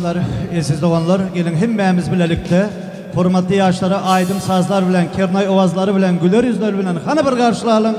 günler, aziz doğanlar, gelin hemmemiz bilelikte, hurmatly yaşlara aydın sazlar bilen, kernay ovazları bilen, güler yüzler bilen, hana bir karşılayalım.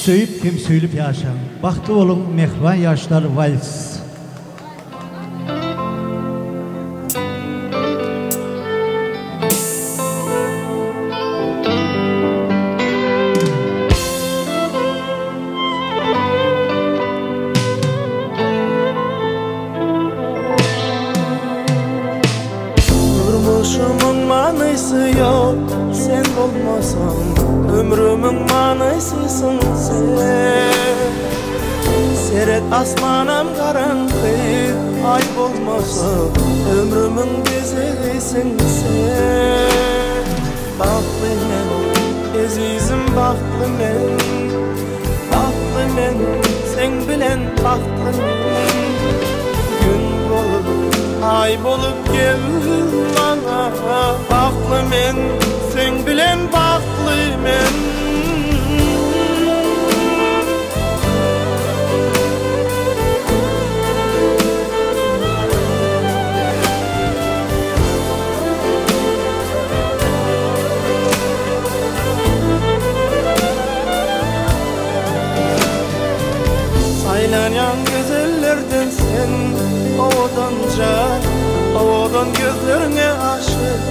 Söyüp hem söylüp yaşam. Baktı olun mehvan yaşlar vals. Durmuşumun manısı yok, sen olmasan. Ömrümün manısısın sen. Seret asmanam karanlık, ay olmasa. Ömrümün bezelisin sen. Baktlı men, azizim baktlı men. Baktlı men, sen bilen baktlı men. Gün bolup, ay bolup gel bana. Baktlı men, sen bilen baktlı men. Saylanyan güzellerden sen odanca, odan gözlerine aşık.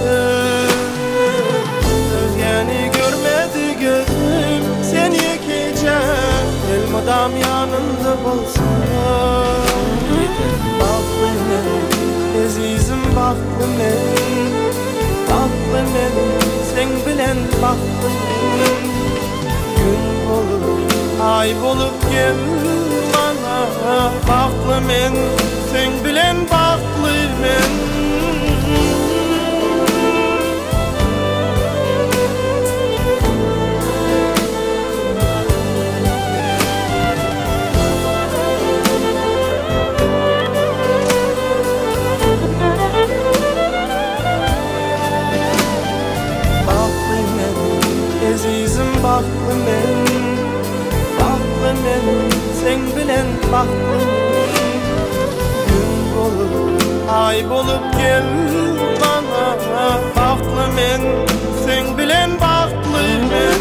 Özgeni görmedi gözüm sen yekeceğim. Elmadam yanında bolsun. Baktlı men, azizim baktlı men. Baktlı men, sen bilen baktlı men. Gün bolup, ay bolup gel bana. Baktlı men, sen bilen baktlı men. Azizim baktlı men, baktlı men, sen bilen baktlı men. Gün bolup, ay bolup gel bana. Baktlı men, sen bilen baktlı men.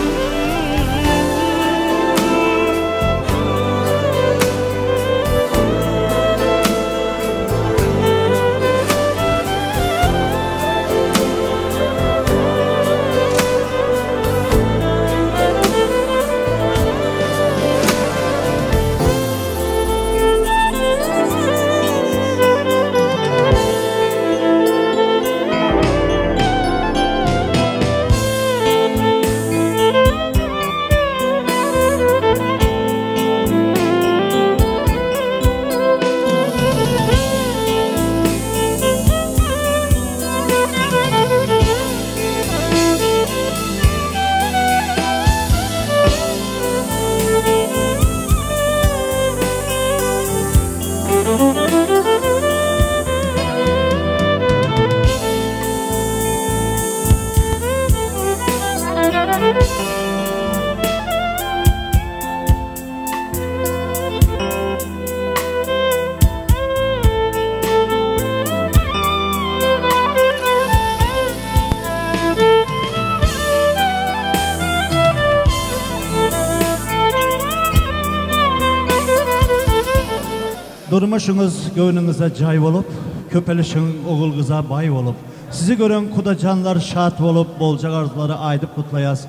Durmuşunuz göğününüze cay olup, köpelişin oğul kıza bay olup, sizi gören kudacanlar şat olup, bolca arzuları aydıp kutlayaz.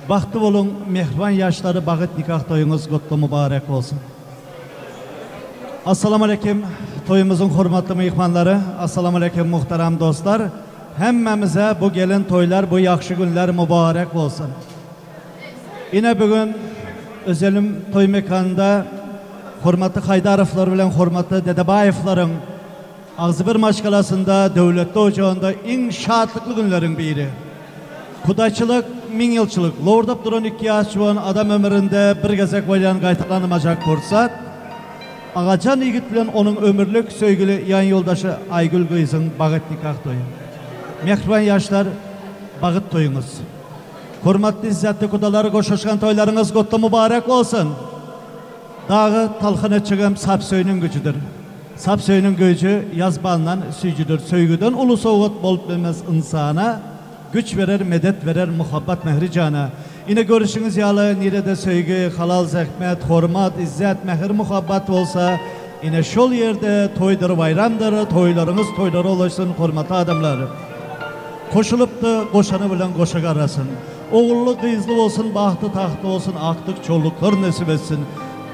Baktı olun, mehriban yaşları bağıt nikah toyunuz kutlu mübarek olsun. Assalamu aleyküm, toyumuzun hurmatlı mihmanları, assalamu aleyküm muhterem dostlar. Hemmemize bu gelin toylar, bu yakşı günler mübarek olsun. Yine bugün özelim toy mekanında hurmatlı Haydarovlar bilen hurmatlı Dedebayevların Ağzıbir maşgalasında, devletli ocağında en şatlıklı günlerin biri. Kudaçılık, min yılçılık, lordap duran iki yaşçıvan adam ömründe bir gezek vayan gaytalanmayacak fırsat. Ağacan yigit bilen onun ömürlük söygülü yan yoldaşı Aygül Gıyız'ın bağıt nikah toyu. Mehriban yaşlar, bağıt toyunuz. Hurmatlı izzetli kudaları koşuşkan toylarınız kutlu mübarek olsun. Dağı talxına çıgım sap söyünün gücüdür. Sap söyünün gücü yazbandan süycüdür. Söygüden ulu soğut bolup bilmez insana, güç verer, medet verer, muhabbat mehri cana. Yine görüşünüz yalı, nerede söygü, halal zahmet, hurmat, izzet, mehir, muhabbat olsa, yine şol yerde toydur, bayramdır, toylarınız toyları ulaşsın, hurmatlı adamlar. Koşulup da koşanı bilen koşak arasın. Oğullu kıyızlı olsun, bahtı tahtı olsun, aktık çolluklar nasip etsin.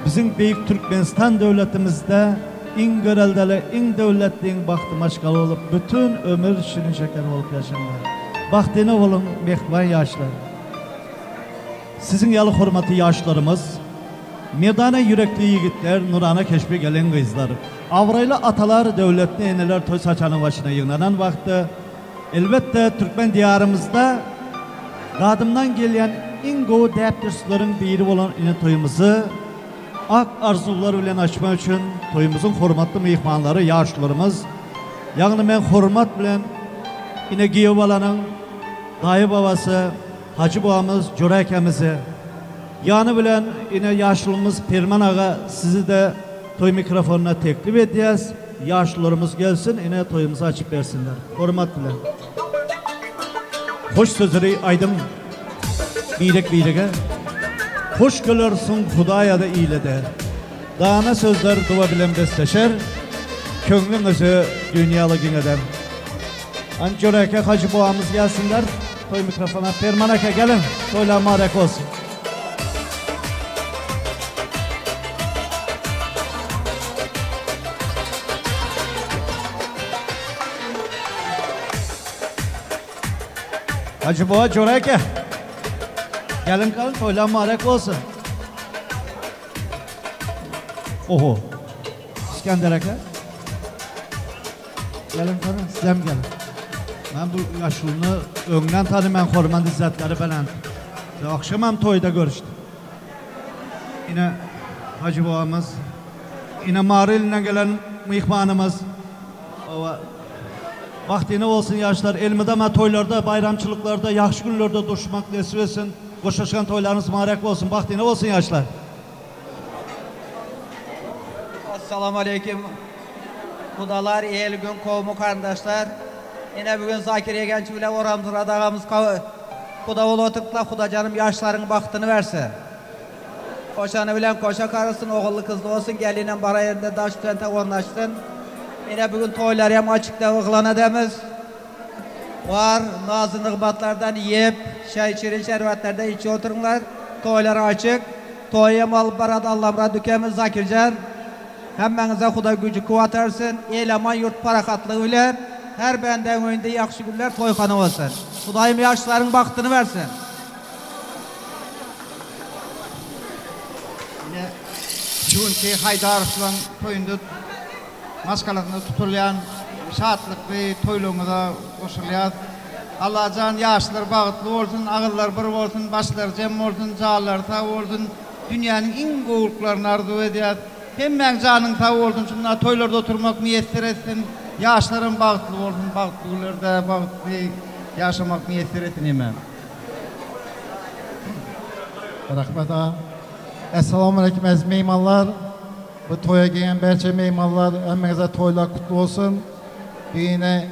Bizim büyük Türkmenistan devletimizde en göreldeli, en devletli, en bahtı maşgalı olup, bütün ömür şirin şeker olup yaşanlar. Bahtine olun, mehriban yaşlar. Sizin yalı hurmatlı yaşlarımız, merdana yürekli yigitler, nurana keşfe gelen kızlar, avraylı atalar, devletli eneler toy saçanın başına yığınanan vakti, elbette Türkmen diyarımızda kadımdan gelen en goğu deptürslerin biri olan yine toyumuzu ak arzular bilen açma için toyumuzun hurmatlı mihmanları, yaşlarımız, yani ben hurmat bilen yine Giyovalanın dayı babası, Hacı babamız, Cürekemizi, yanı bilen yine yaşlımız Pirman Ağa sizi de toy mikrofonuna teklif edeceğiz. Yaşlılarımız gelsin yine toyumuzu açıp versinler. Hurmat bilen. Hoş sözleri aydım birek. Hoş görürsün Hudaya da iyilede. Dağına sözler dua bilen besteşer. Könlünüzü dünyalı güneden. Ancöreke Hacı babamız gelsinler. Toy mikrofona Permanaka gelin. Toyla mübarek olsun. Hacı baba Cöreke. Gelin kalın toyla mübarek olsun. Oho. İskender Aka. Gelin kalın, sizem gelin. Ben bu yaşlılığını önden tanımayan Horman İzzetleri falan. Akşam hem toyda görüştüm. Yine Hacı babamız, yine Marili'nden gelen mihmanımız. Vaktine olsun yaşlar, elmidama toylarda, bayramçılıklarda, yakşı günlerde duruşmak nasip etsin. Koşuşkan toylarınız mübarek olsun, vaktine olsun yaşlar. Assalamu aleyküm. Kudalar, el gün kovmu kardeşler. Yine bugün Zakiriye Genç bile oramızın adağımız kuda olu oturtla kuda canım yaşların baktını versin. Koşanı bilen koşa karısın, oğullu kızlı olsun, gelinen bara yerinde daş tente ornaşsın. Yine bugün toylar hem açıkta ıglan edemiz. Var, nazı nıgbatlardan yiyip, şirin şervetlerden içi oturunlar. Toylar açık. Toyya mal barad Allah'ımra dükemiz Zakircan. Hemmenize kuda gücü kuvat ersin. Eyleman yurt parakatlığı bilen. Her benden önünde yakşı günler toykanı olsun. Kudayım yaşların baktını versin. Çünkü Haydarovların toyunda maskalarını tutulayan şatlık ve toyluğuna koşulayan Allah can yaşlar bağıtlı olsun, ağıllar bir olsun, başlar cem olsun, cağlar sağ olsun, dünyanın en goğuluklarını arzu ediyor. Hemen canın sağ olsun, şunlar toylarda oturmak niyetler etsin, yaşların bağıtlı olsun, bağıtlılarda bağıtlı yaşamak niyetler etsin hemen. Rahmet ağa. Esselamu aleyküm aziz meymanlar. Bu toya gelen berçe meymanlar, emmenize toylar kutlu olsun. Yine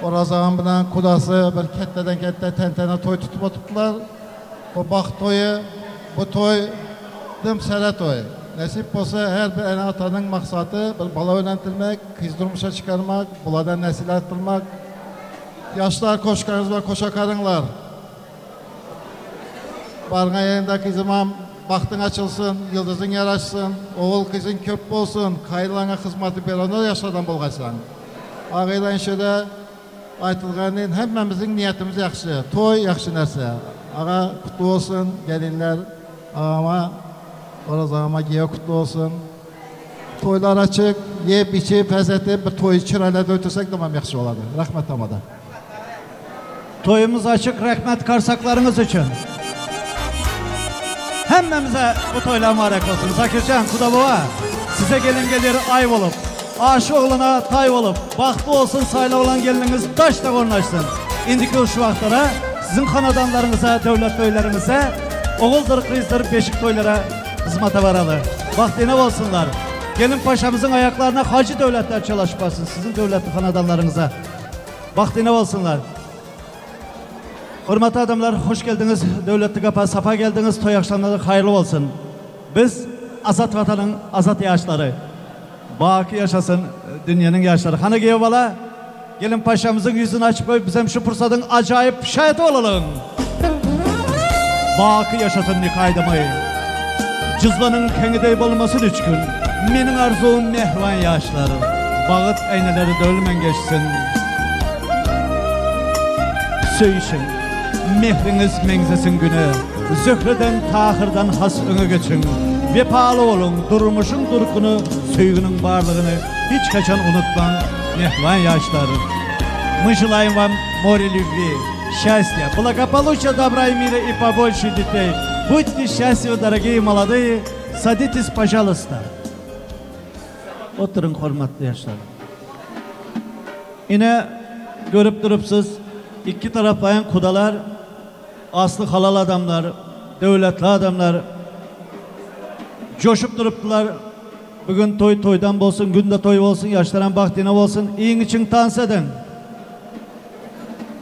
Orazağın bilen kudası bir ketteden kette tentene toy tutup oturttular. Bu bak toyu, bu toy dımsere toy. Nasip olsa her bir ana atanın maksadı bir bala öğrentilmek, kız durmuşa çıkarmak, buladan nesil arttırmak. Yaşlar koşkarınız var, koşa karınlar. Barına yerinde kızımam, baktın açılsın, yıldızın yaraşsın, oğul kızın köp olsun, kayılana hizmeti bir onu yaşlardan bulgaçsan. Ağıyla inşede aytılganın hemmemizin niyetimiz yakşı, toy yakşı nerse. Ağa kutlu olsun, gelinler, ağama, orası ağama giye kutlu olsun. Toylar açık, yiyip içip, pezetip bir toy çırayla dötürsek tamam yakşı oladı. Rahmet amada. Toyumuz açık, rahmet karsaklarınız için. Hemmemize bu toylar mübarek olsun. Zakircan, Kudabova, size gelin gelir ay olup, aşı oğluna tay olup, baktı olsun sayla olan gelininiz taşla konlaşsın. İndiki şu vaxtlara sizin kanadanlarınıza, devlet toylarınıza, oğuldur, kızdır, beşik toylara hizmete varalı. Vaktine olsunlar. Gelin paşamızın ayaklarına hacı devletler çalışmasın. Sizin devletli kanadanlarınıza. Vaktine olsunlar. Hürmetli adamlar, hoş geldiniz. Devletli kapa, safa geldiniz. Toy akşamları hayırlı olsun. Biz azat vatanın azat yaşları. Baki yaşasın dünyanın yaşları. Hanı geyvala, gelin paşamızın yüzünü açıp koyup bizim şu fırsatın acayip şahit olalım. Baki yaşasın nikaydamayı. Cızlanın kengideyi bulmasın 3 gün. Menin arzum mehvan yaşları. Bağıt eyneleri dölmen geçsin. Söyüşün, mehriniz menzesin günü. Zöhreden, tahırdan has öne geçin. Vepalı olun, durmuşun durkunu, söygünün varlığını hiç kaçan unutman mehvan yaşları. Мыжелаем вам море любви, счастья, благополучия, добра и мира и побольше детей. Будьте счастливы, дорогие молодые, садитесь, пожалуйста. Oturun hürmetli yaşlar. Yine görüp durupsuz iki taraflayan kudalar, aslı halal adamlar, devletli adamlar coşup duruptular. Bugün toy toydan olsun, günde toy olsun, yaşlaran baktine olsun, iyin için dans edin.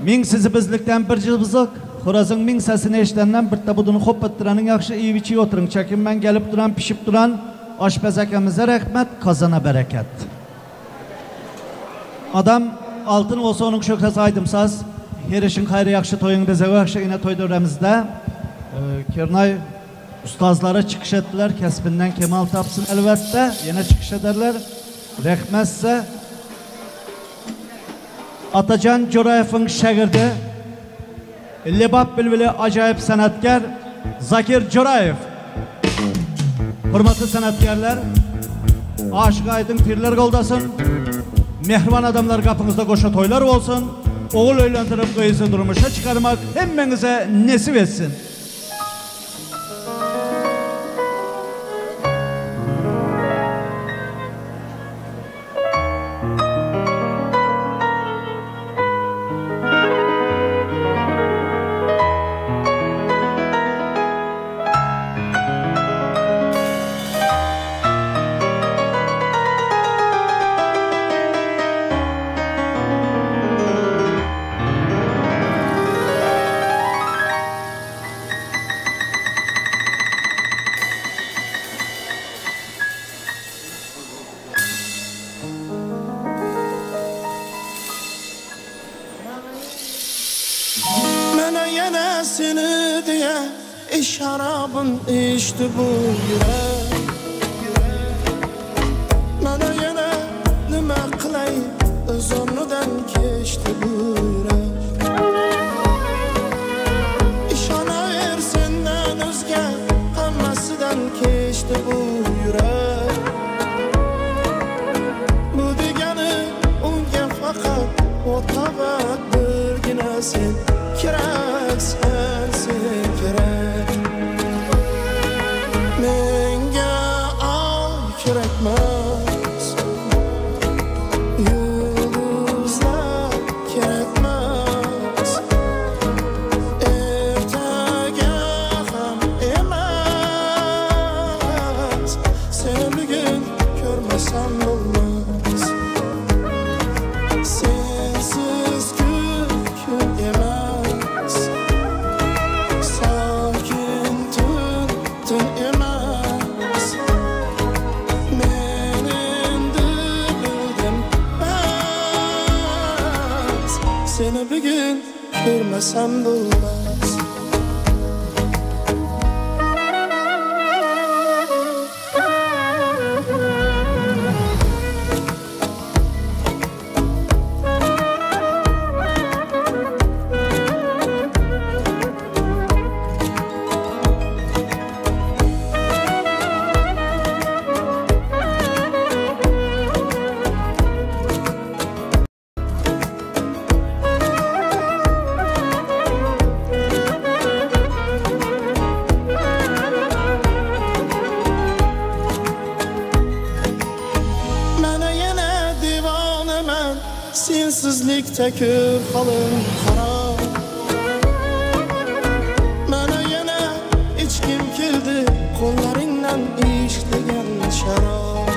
Min sizi bizlikten bir cızbızık, Xorazın min sesini eşitenden bir tabudunu hop ettirenin yakşı iyi biçiyi oturun. Çekinmen gelip duran, pişip duran aşpezekemize rahmet, kazana bereket. Adam altın olsa onun şöhresi aydımsaz. Her işin hayrı yakşı toyun bize yakşı yine toy dövremizde. Kernay ustazlara çıkış ettiler. Kesbinden kemal tapsın elbette. Yine çıkış ederler. Rahmetse Atacan Corayev'in şagirdi, Lebap Bülbülü acayip sanatkar Zakir Corayev. Hürmetli sanatkarlar, aşık aydın pirler koldasın, mehriban adamlar kapınızda koşa toylar olsun, oğul evlendirip kıyısı durmuşa çıkarmak hemmenize nesip etsin. Yine seni diye şarabın içti bu yürek. Bana yine nime kılay zorludan geçti bu yürek. İşana ver senden özge kalmasından geçti bu yürek. Bu digeni unge fakat o tabak bir güne sen kirek sensin kirek. Menge ay kirekmez, yıldızlar kirekmez. Ertege ham emez, sen bugün görmesen olmaz. Sensiz gün emez, sakin tün emez. görmesem de olmaz. Sensizlikte kör kalım xarab. Mana yana içkim keldi qo'llaringdan ichdigan sharob.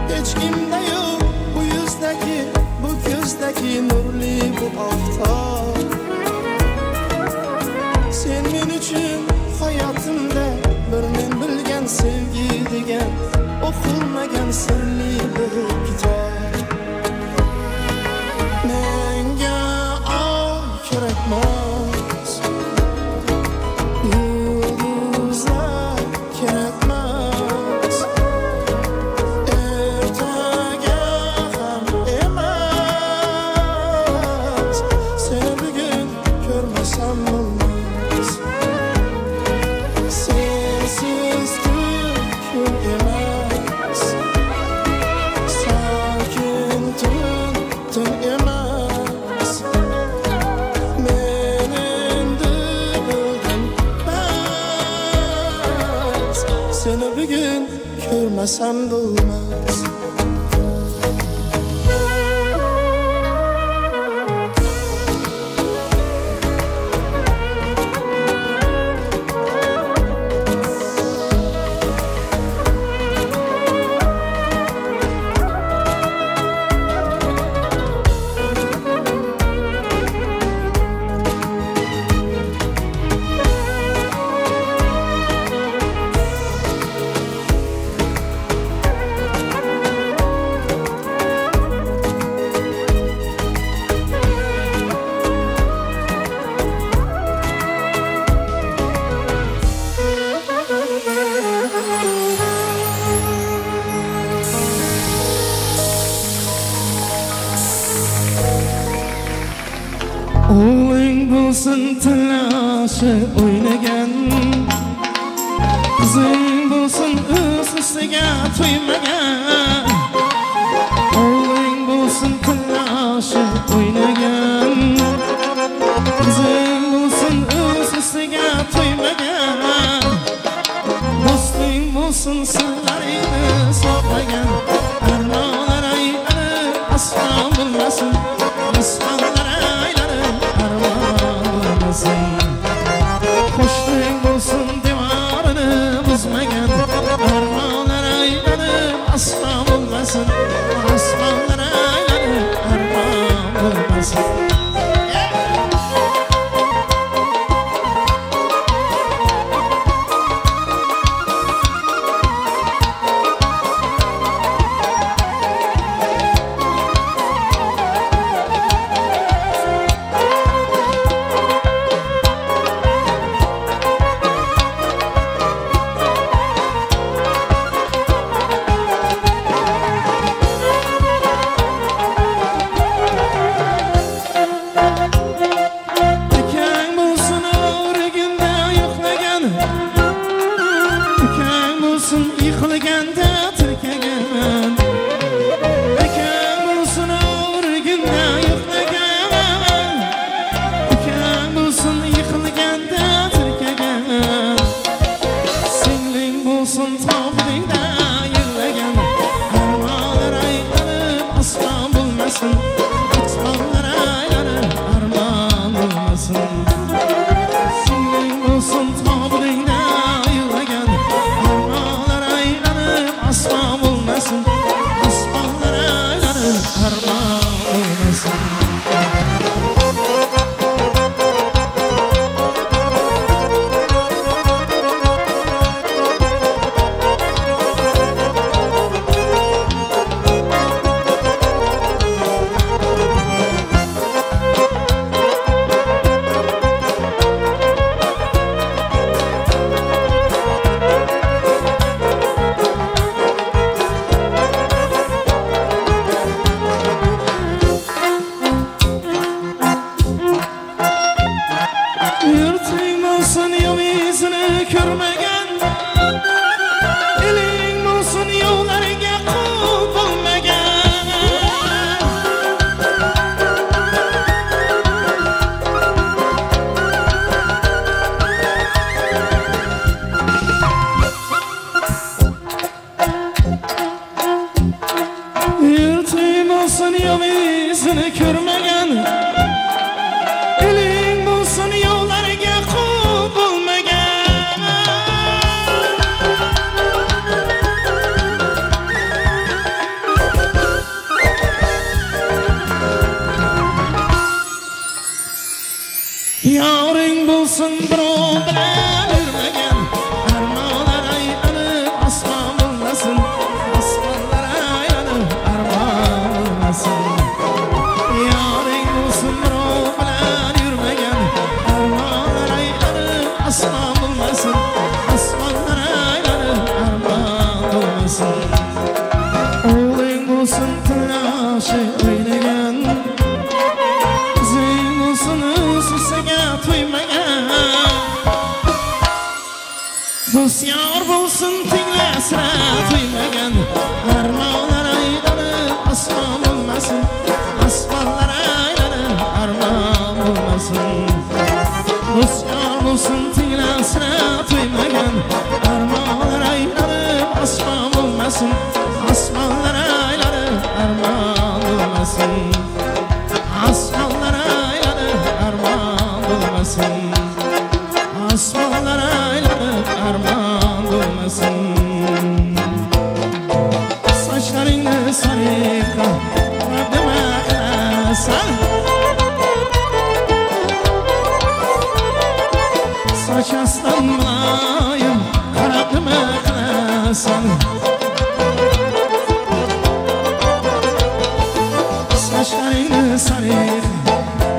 Hech kimda yo'q bu yuzdagi, bu ko'zdagi nurli bu oftob. Sen men uchun hayotimda bir men bilgan sevgi degan o'qilmagan sirli bir kitob. Menga oy kerakmas, yulduzlar kerakmas, ertaga ham emas. Seni bugun ko'rmasam bo'lmas. Sensiz kun emas, sakin tun emas. Men endi bildim bas, seni bugun ko'rmasam bo'lmas. O'g'ling bo'lsin talashi o'ynagan, qizing bo'lsin o'z ustiga to'ymagan. O'g'ling bo'lsin talashi o'ynagan, qizing bo'lsin o'z ustiga to'ymagan. Do'sting bo'lsin sirlaringni saqlagan, armonlar aylanib aslo bo'lmasin, asmonlar aylanib armon bo'lmasin. Qo'shning bo'lsin devorini buzmagan, armonlar aylanib aslo bo'lmasin, asmonlar aylanib armon bo'lmasin. yüzünü görmegen eling bulsun yollarga qul bulmagan yoring bulsun birov bilan yurmagan armonlar aylanib osmon bo'lmasin osmonlar aylanib armon bo'lmasin yoring bo'lsin birov bilan yurmagan armonlar aylanib osmon bo'lmasin osmonlar aylanib armon bo'lmasin o'g'ling bo'lsin tinashi o'ynagan qizing bo'lsin o'sisaga to'ymagan do'st yor bo'lsin tinglasira to'ymagan armonlar aylanib osmon bo'lmasin osmonlar aylanib armon bo'lmasin do'st yor bo'lsin tinglasira to'ymagan armonlar aylanib osmon bo'lmasin osmonlar aylanib armon bo'lmasin osmonlar aylanib armon bo'lmasin osmonlar aylanib armon bo'lmasin sochlaringni sariqa nima qilasan sochasdan muloyim qarab nima qilasan sochlaringni sariqa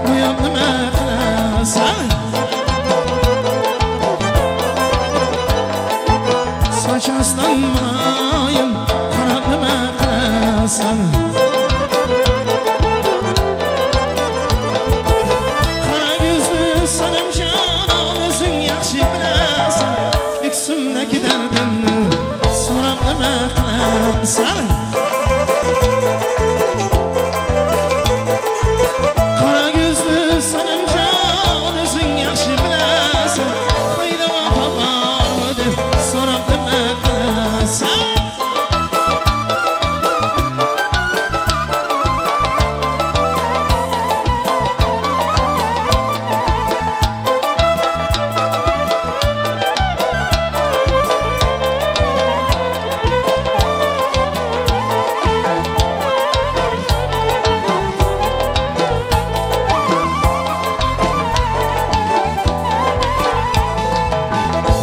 bo'yab nima qilasan sochasdan muloyim qarab nima qilasan qara ko'zli sanamjon o'zing yaxshi bilasan ko'ksimdagi dardimni so'rab nima qilasan qara ko'zli sanamjon o'zing yaxshi bilasan qayda vafo bormi deb so'rab nima qilasan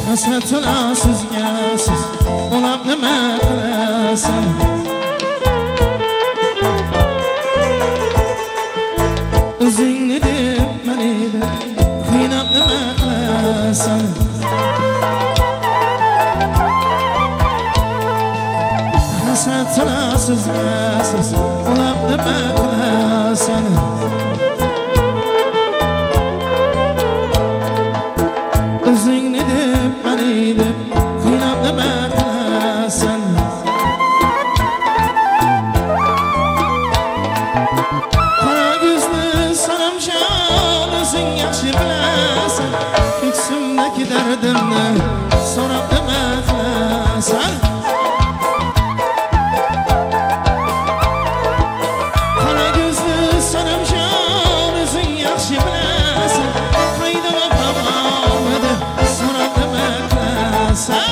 hasratına sizga siz o'lab nima qilasan o'zingni deb meni deb qiynab nima qilasan hasratına sizga siz o'lab nima qilasan o'zingni deb meni deb qiynab nima qilasan qara ko'zli sanamjon o'zing yaxshi bilasan ko'ksimdagi dardimni so'rab nima qilasan qara ko'zli sanamjon o'zing yaxshi bilasan qayda vafo bormi deb so'rab nima qilasan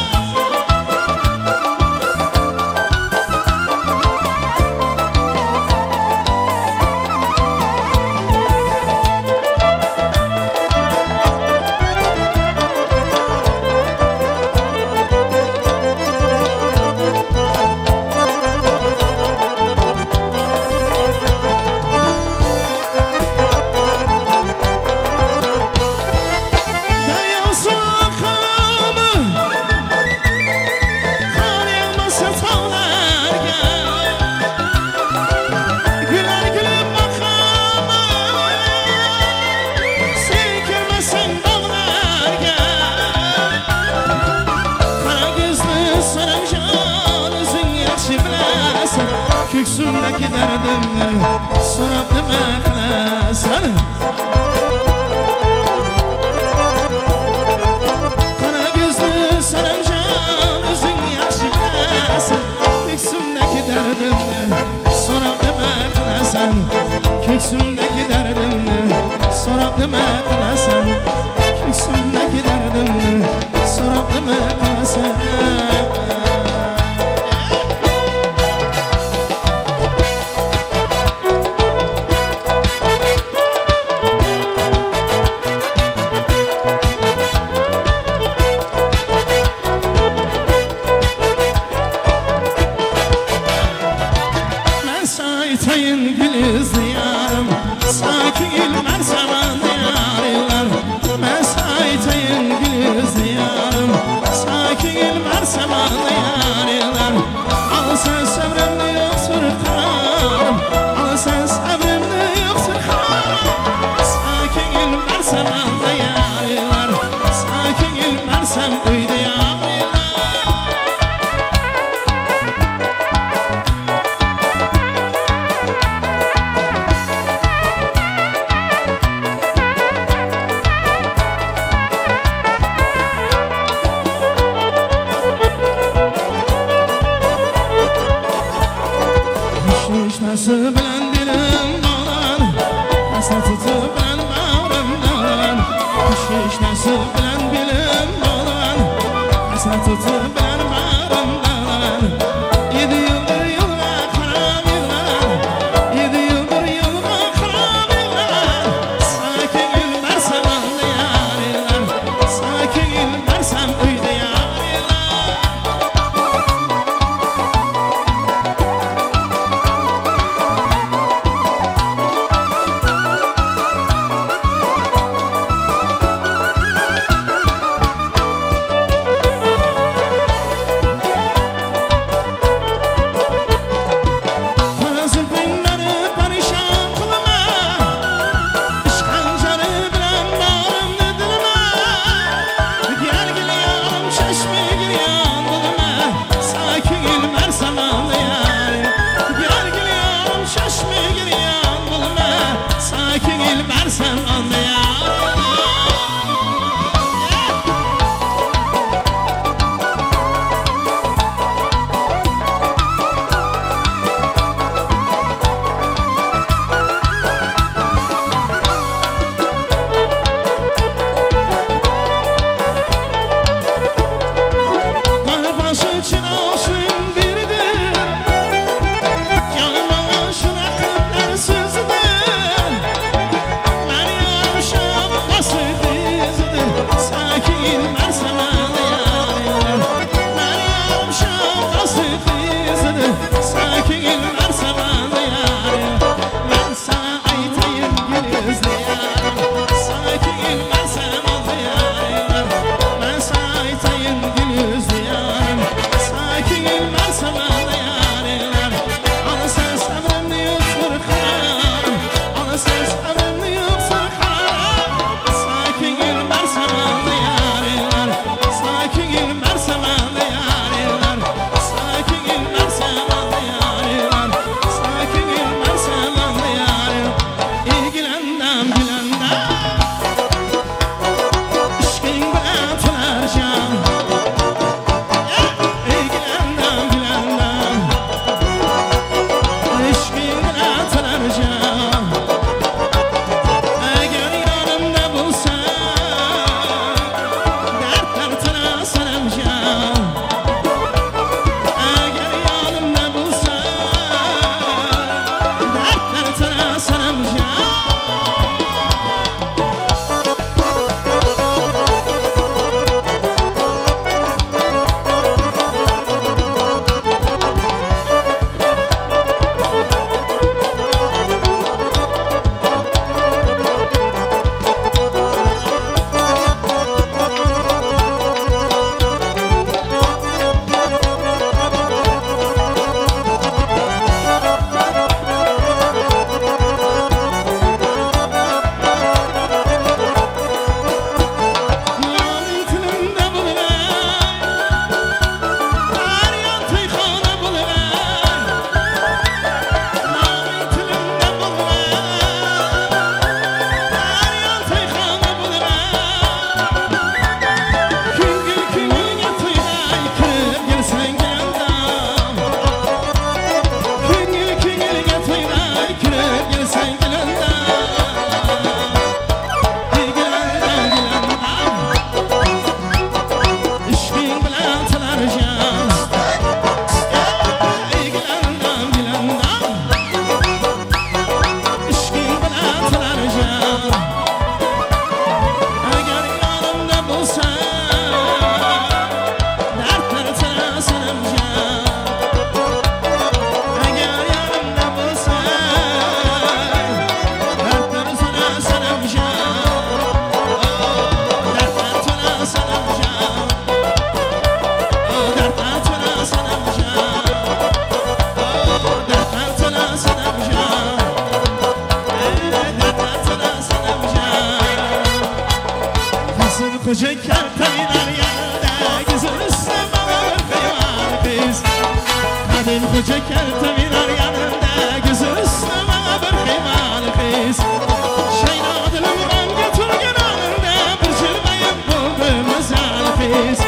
ko'ksimdagi dardimni so'rab nima qilasan qara ko'zli sanamjon o'zing yaxshi bilasan ko'ksimdagi dardimni so'rab nima qilasan Köksümdeki derdimni sorab nima qilasan Köksümdeki derdimni sorab nima qilasan Sayın gülüzlü yarım Sakin ilmer samanlı yarılar Ben sayın gülüzlü yarım Sakin ilmer samanlı yarılar Al sen sabrımlı yoktur kararım Al sen sabrımlı yoktur kararım Sakin ilmer samanlı yarılar Sakin ilmer sen uydu yarılar Nasıl bilen dilim dolan Hasret tutup ben bağrım dolan Şiş nasıl bilen dilim dolan Hasret tutup ben bağrım dolan 7 yıldır yoluma karam yıllar 7 yıldır yoluma karam yıllar Sakin gülmersem anlı yarılar Sakin gülmersem uydu yarılar Halim Hoca kerteviler yanında gözü üstüme bir kıymalı kız Şeyna dilim gam getirgen anında bir çılmayıp buldu mazal kız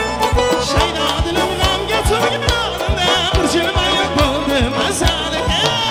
Şeyna dilim gam getirgen anında bir çılmayıp buldu mazal kız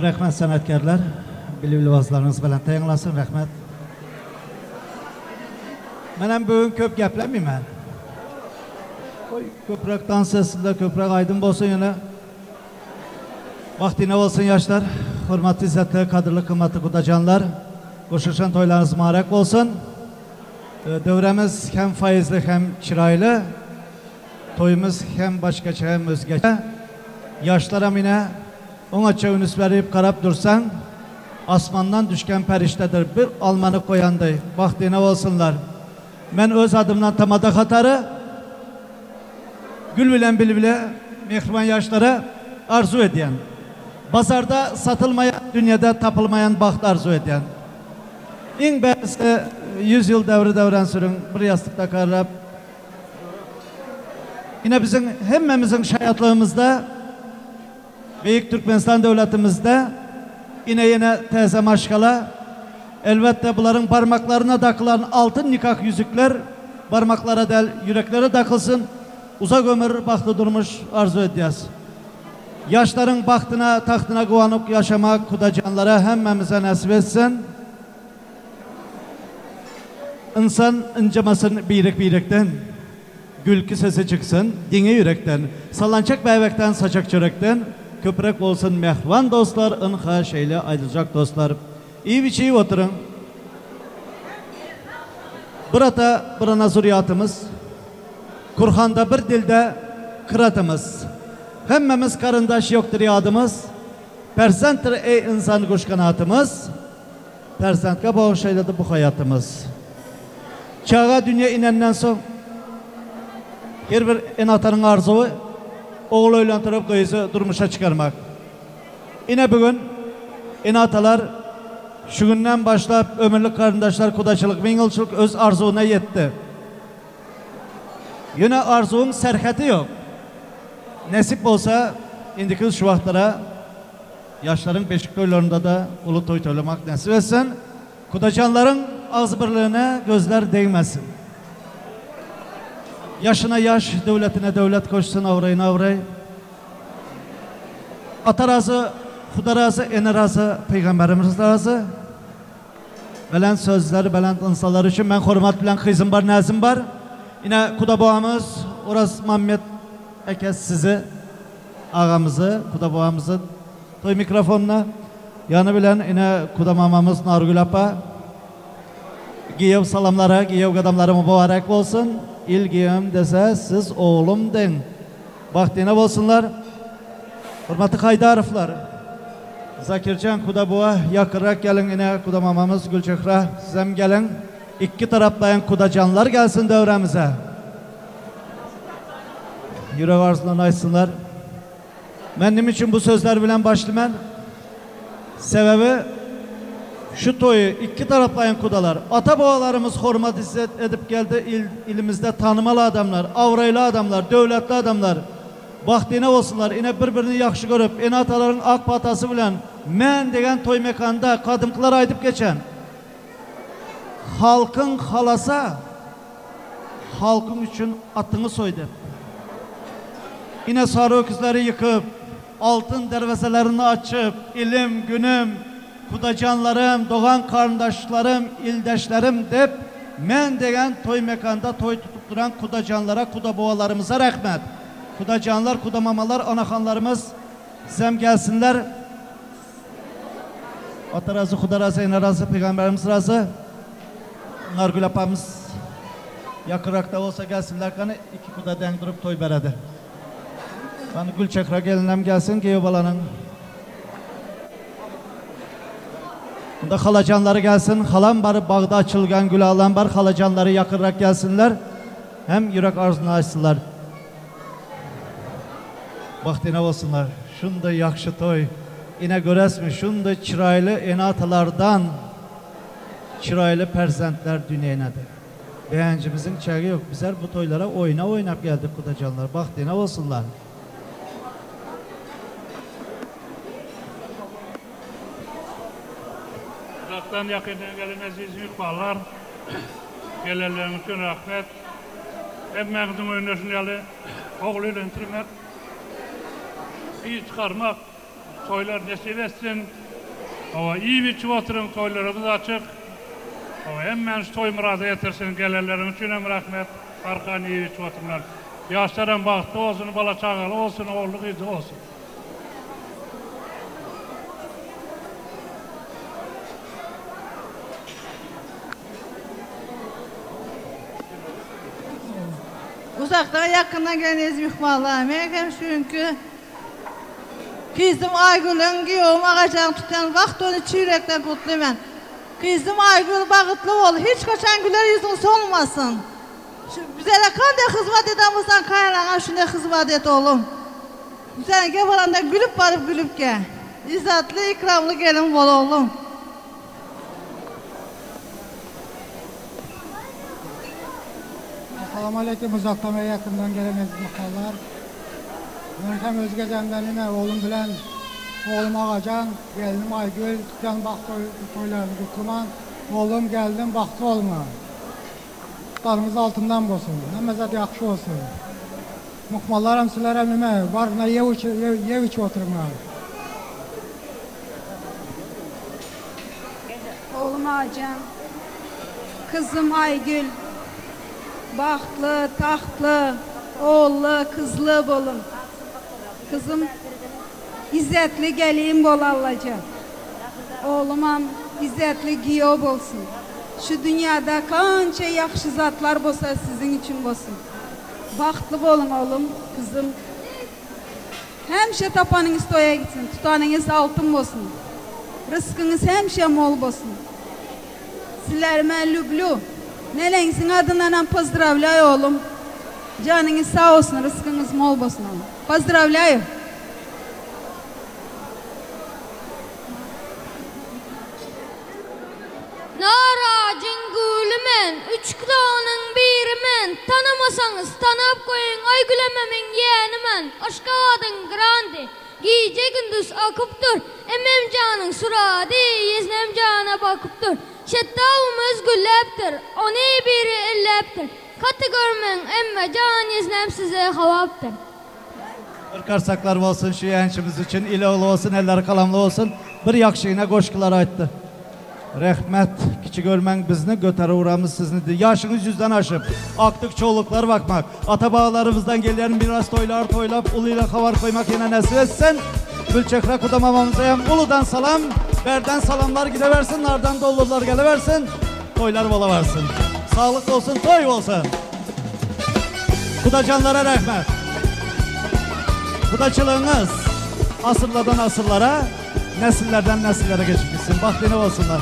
Rahmet sanatkarlar, bilivli vazlarınız bilen tayinlasın, rahmet. Menem bugün köp geplemeyim. Köprek dans sesinde, köprek aydın bolsun yine. Vaktine olsun yaşlar, hürmetli izzetli, kadırlı, kıymetli kudacanlar. Koşuşan toylarınız mübarek olsun. Dövremiz hem faizli hem çıraylı. Toyumuz hem başkaça hem özgeçe. Yaşlara mine ona çövünüz verip karab dursan, asmandan düşken periştedir. Bir almanı koyandı. Vaktine olsunlar. Ben öz adımdan tamada katarı, gül bilen bile mehriban yaşlara arzu ediyen. Bazarda satılmayan, dünyada tapılmayan baht arzu ediyen. En bərisi 100 yıl devren sürün, bir yastıkta karab. Yine bizim hemmemizin şayatlığımızda, Büyük Türkmenistan devletimizde yine teze maşkala elbette bunların parmaklarına takılan altın nikah yüzükler parmaklara del yüreklere takılsın, uzak ömür bahtı durmuş arzu ediyoruz. Yaşların bahtına tahtına kıvanıp yaşamak kudacanlara hemmemize nasip etsin. İnsan incemasın birikten, gülkü sesi çıksın, dine yürekten, salançak beyvekten, saçak çörekten, köprek olsun mehvan dostlar, ınha şeyle ayrılacak dostlar. İyi bir şey oturun. Burada burana zuriyatımız, Kur'an'da bir dilde kıratımız. Hemmemiz karındaş yoktur yadımız. Persenttir ey insan kuş kanatımız. Persentke bağışlayladı bu hayatımız. Çağa dünya inenden son her bir enatanın arzuvu oğul öylentürüp köyüzü durmuşa çıkarmak. Yine bugün enatalar şu günden başlayıp ömürlük karındaşlar kudaçılık, mingilçılık öz arzuuna yetti. Yine arzuğun serhati yok. Nasip olsa indiki şu vaxtlara yaşların beşik toylarında da ulu toy toylamak nasip etsin. Kudacanların ağzı birliğine gözler değmesin. Yaşına yaş, devletine devlet koşsun, avrayın avray. Ata razı, Xuda razı, ene razı, Peygamberimiz razı. Belen sözler, belen insanlar için ben hürmet bilen kızım var, nazım var. Yine Kuda babamız, Oraz Muhammed Ekes sizi, ağamızı, Kuda babamızı toy mikrofonuna Yanı bilen yine kudamamamız Nargül apa. Giyev salamlara, giyev kadamları mübarek olsun. İlgiyim dese siz oğlum den. Vaktine olsunlar. Hürmetli Haydaroflar. Zakircan kuda yakırak gelin yine kudamamamız Gülçekra. Sizem gelin. İki taraflayan kudacanlar gelsin devremize. Yürek arzularını açsınlar. Benim için bu sözler bilen başlayan sebebi şu toyu iki taraflayan kudalar. Ata babalarımız hürmet edip geldi ilimizde tanımalı adamlar, avraylı adamlar, devletli adamlar. Vaktine olsunlar, yine birbirini yakşı görüp, yine ataların ak patası bilen men degen toy mekanda kadımkılar aydıp geçen. Halkın halasa, halkın için atını soydu. Yine sarı öküzleri yıkıp, altın derveselerini açıp, ilim, günüm, kudacanlarım, doğan kardeşlerim, ildeşlerim deyip, men degen toy mekanda toy tutup duran kudacanlara, kuda boğalarımıza rahmet. Kudacanlar, kudamamalar, anahanlarımız sizem gelsinler. Ata razı, kuda razı, ene razı, peygamberimiz razı. Nargül apamız yakırakta olsa gelsinler kanı iki kuda denk durup toy beredi. Kanı Gülçekra gelinem gelsin ki balanın. Bunda halacanları gelsin. Halam barı bağda açılgan gül alan bar. Halacanları yakırak gelsinler. Hem yürek arzunu açsınlar. Vaktine olsunlar. Şunda yakşı toy. Yine göresmi şunda çıraylı enatalardan çıraylı perzentler dünyaynadır. Beğencimizin çağı yok. Bizler bu toylara oynap geldik kudacanlar. Vaktine olsunlar. Uzaktan yakından gelen aziz yükballar, gelenleriniz için rahmet. Emmemizin oynaşın yalı, oğluyla intirmek, iyi çıkarmak, toylar nasip etsin. Ama iyi bir çuvatırın toylarımız açık. Ama emmemiz toy muradı getirsin, gelenleriniz için rahmet. Arkan iyi bir çuvatırlar. Yaşların bahtı olsun, bala çağalı olsun, oğlu kızı olsun. Uzaktan yakından gelen ezmihmallarım. Hem çünkü kızım Aygül'ün giyom ağacağını tutan vaxt onu çiğrekten kutlayım. Kızım Aygül bağıtlı ol. Hiç kaçan güler yüzün solmasın. Bize kanday hizmet edemezsen kaynağına şuna hizmet et oğlum. Sen gel balanda gülüp varıp gülüp gel. İzzatlı ikramlı gelin bol oğlum. Assalamu aleykum, uzaktan ve yakından gelen ezmihmallar. Ben hem özgecemden yine oğlum bilen, oğlum Ağacan, gelinim Aygül, tutan baktı toylarını kutluman, oğlum geldim baktı olma. Darımız altından bolsun, hemezat yakşı olsun. Muhmallarım sizlere nime, varına yev içi oturma. Oğlum Ağacan, kızım Aygül, bahtlı, tahtlı, oğullu, kızlı bolun. Kızım İzzetli geleyim bol Allaca. Oğlumam İzzetli giyob olsun. Şu dünyada kança yaxşı zatlar bolsa sizin için bolsun. Bahtlı bolun oğlum, kızım. Hemşe tapanınız toya gitsin, tutanınız altın bolsun. Rızkınız hemşe mol bolsun. Sizlerime lüblü. Nelensin adından pozdravляю oğlum. Canınız sağ olsun, rızkınız mol bolsun oğlum. Pozdravляю. Nara cingülümen, üç kılağının birimen, tanımasanız tanıp koyun Aygülememin yeğenimen, aşka adın grandi, giyce gündüz akıptır, emem canın suradi, yeznem cana bakıptır, şettavum özgülleptir, onu biri elleptir, katı görmen emme can yeznem size havaptır. Karsaklar olsun şu yençimiz için, ile olsun, eller kalamlı olsun, bir yakşıyına koşkular ayttı. Rahmet, kiçik görmen bizni, götürü uğramız sizni. Yaşınız yüzden aşıp, aktık çoğuluklar bakmak, ata bağlarımızdan gelen biraz toylap, uluyla havar koymak yine nasip etsin. Gülçekra kudamamamıza hem uludan salam, Berden salamlar gideversin, nardan doldular geleversin. Toylar bolaversin. Sağlık olsun, toy olsun. Kudacanlara rahmet. Kudaçılığınız asırlardan asırlara, nesillerden nesillere geçip gitsin. Bahtiyar olsunlar.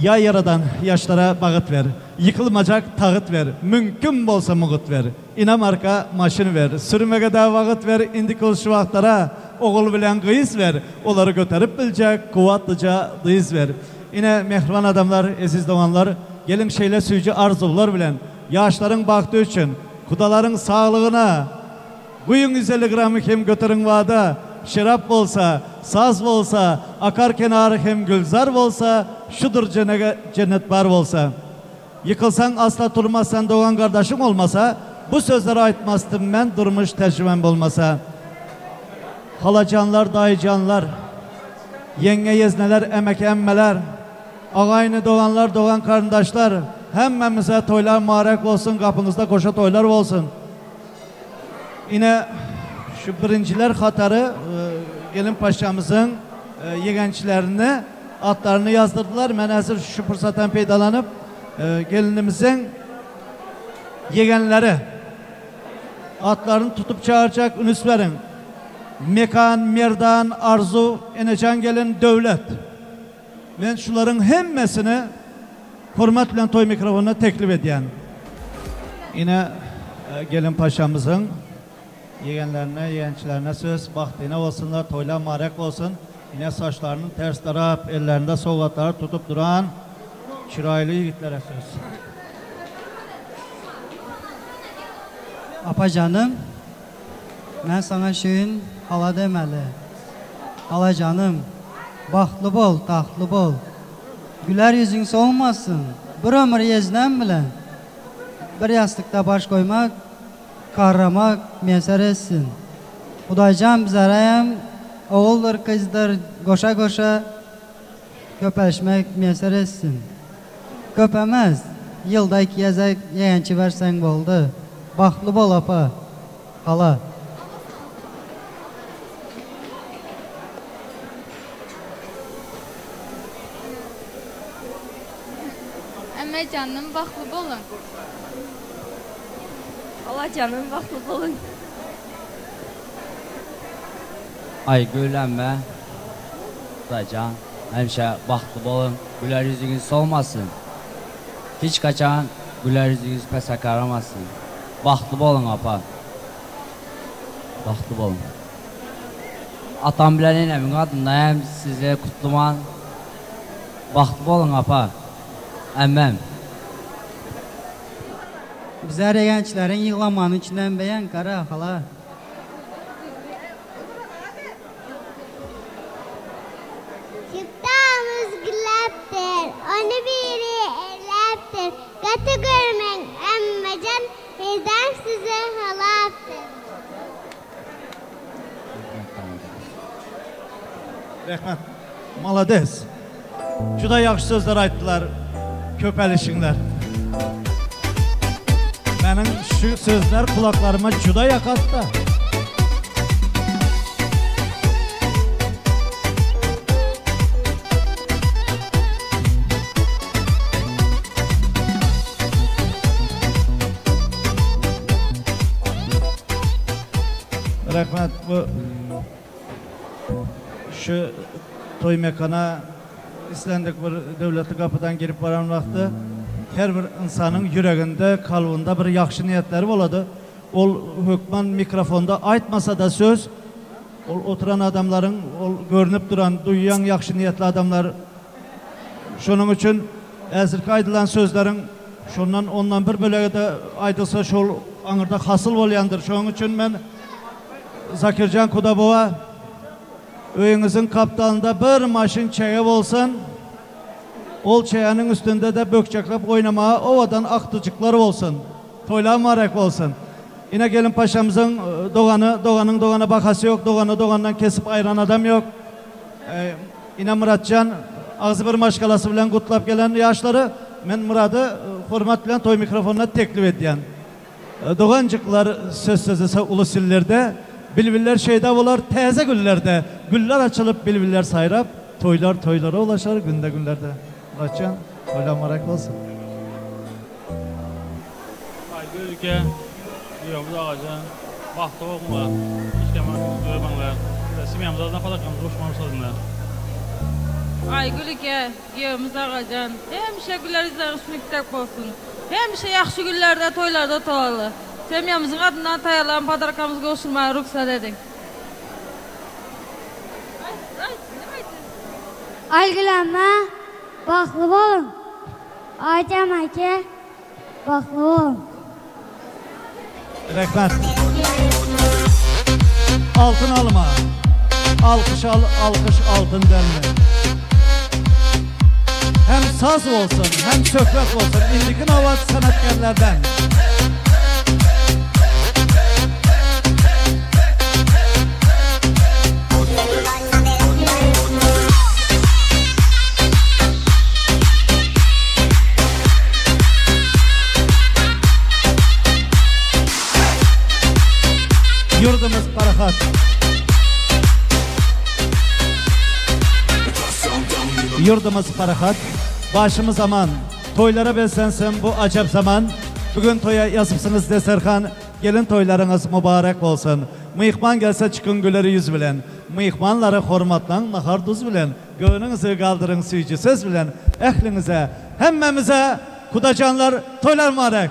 Ya yaradan yaşlara bağıt ver, yıkılmayacak tağıt ver, mümkün bolsa muğut ver, inamarka maşını ver, sürmege de vağıt ver, indik ol şu vaxtlara, oğul bilen kıyız ver, onları götürüp bilecek, kuvvetlice dıyız ver. Yine mehriban adamlar, aziz doğanlar, gelin şeyle süyücü arzular bilen, yaşların baktı için, kudaların sağlığına, buyun 150 gramı hem götürün vada, şarap bolsa, saz bolsa, akar kenarı hem gülzar bolsa, şudur cennet var bolsa. Yıkılsan asla durmazsan doğan kardeşim olmasa, bu sözleri aytmazdım ben durmuş tecrübem olmasa. Halacanlar, dayıcanlar, yenge yezneler, emek emmeler, ağayını doğanlar, doğan kardeşler, hemmemize toylar mübarek olsun, kapınızda koşa toylar olsun. Yine şu birinciler hatarı gelin paşamızın yegençlerini atlarını yazdırdılar. Ben hazır şu fırsattan faydalanıp gelinimizin yegenleri atlarını tutup çağıracak ünüs verin. Mekan, Merdan, Arzu, Enecan gelin devlet. Ben şuların hemmesini hürmetle toy mikrofonuna teklif ediyen. Yine gelin paşamızın yegenlerine, yegençlerine söz, bahtiyine olsunlar, toylar mübarek olsun. Yine saçlarının ters taraf, ellerinde soğukları tutup duran çıraylı yiğitlere söz. Apa canım, ben sana şeyin hala demeli. Hala canım, baxtlı bol, taxtlı bol. Güler yüzün solmasın, bir ömür yezden bilen. Bir yastıkta baş koymak, kahramak meser etsin. Xudaycan bizarayam, oğuldur, kızdır, koşa koşa köpeşmek meser etsin. Köpemez, yılda 2 yazak yeğençi versen boldu. Baxtlı bol apa, hala. Emme canım baxtlı bolun. Allah canım baxtlı bolun. Ay gülənmə, Xudaycan, həmişə baxtlı olun, gülər yüzünüz solmasın. Hiç kaçan gülər yüzünüz pəsə qaramasın. Baxtlı olun apa. Baxtlı olun. Atam bilən enəmin adındayım, sizə kutluman. Baxtlı olun apa. Əmməm. Bizler gençlerin yığlamanın içinden beyan kara hala. Çıktığımız güleptir, onu biri elleptir. Katı görmen emmecan, bizden size halaftır. Rəhmət, malades. Juda yaxşı sözler ayttılar, köpəlişinlər. Benim şu sözler kulaklarıma juda yakatdı. Rahmet, bu şu toy mekana İslendik bir devletli kapıdan girip varan vakti her bir insanın yüreğinde, kalbinde bir yaxşı niyetleri oladı. Ol hükman mikrofonda aytmasa da söz, ol oturan adamların, ol görünüp duran, duyan yaxşı niyetli adamlar. Şunun için əzirki aydılan sözlerin şundan ondan bir bölüğü de aydılsa şol anırda hasıl olayandır. Şunun için ben Zakircan Kudabova öyünüzün kaptalında bir maşın çeğe olsun, ol çeğenin üstünde de bökçeklep oynamaya ovadan aktıcıkları olsun. Toylar mübarek olsun. Yine gelin paşamızın doğanın bakası yok. Doğandan kesip ayıran adam yok. Yine Muratcan ağzı bir maşgalası bilen kutlap gelen yaşları ben Murat'ı hürmet bilen toy mikrofonuna teklif ediyen. Doğancıklar söz sözüse ulu sillerde, bilbiller şeyde olar, teze güllerde. Güller açılıp bilbiller sayrap, toylara ulaşar günde günlerde. Raçan, toylar marak olsun. Aygül ülke, yiyomuz ağacın, bahtı okuma, işkemanımız görümanlar. Simyamız azından fadakamız hoşmanı sazınlar. Aygül ike, yiyomuz ağacan, hemşe güller izleriniz müktek olsun. Hemşe yaxşı güllerde, toylarda toğalı. Semyamızın adından tayalan padarkamızı koşulmaya ruhsat edin. Aygülənmə, baxlı olun. Aycam əkə, baxlı olun. Rəhmət. Altın alma. Alkış al, alkış altın delme. Hem saz olsun, hem söhbət olsun. İndikin avaz sanatkarlardan. Yurdumuz parahat. Yurdumuz parahat. Başımız aman. Toylara beslensin bu acep zaman. Bugün toya yazıpsınız Deserhan. Gelin toylarınız mübarek olsun. Mıyıkman gelse çıkın güleri yüz bilen. Mıyıkmanları hormatlan nahar duz bilen. Göğünüzü kaldırın suyucu söz bilen. Ehlinize, hemmemize kudacanlar toylar mübarek.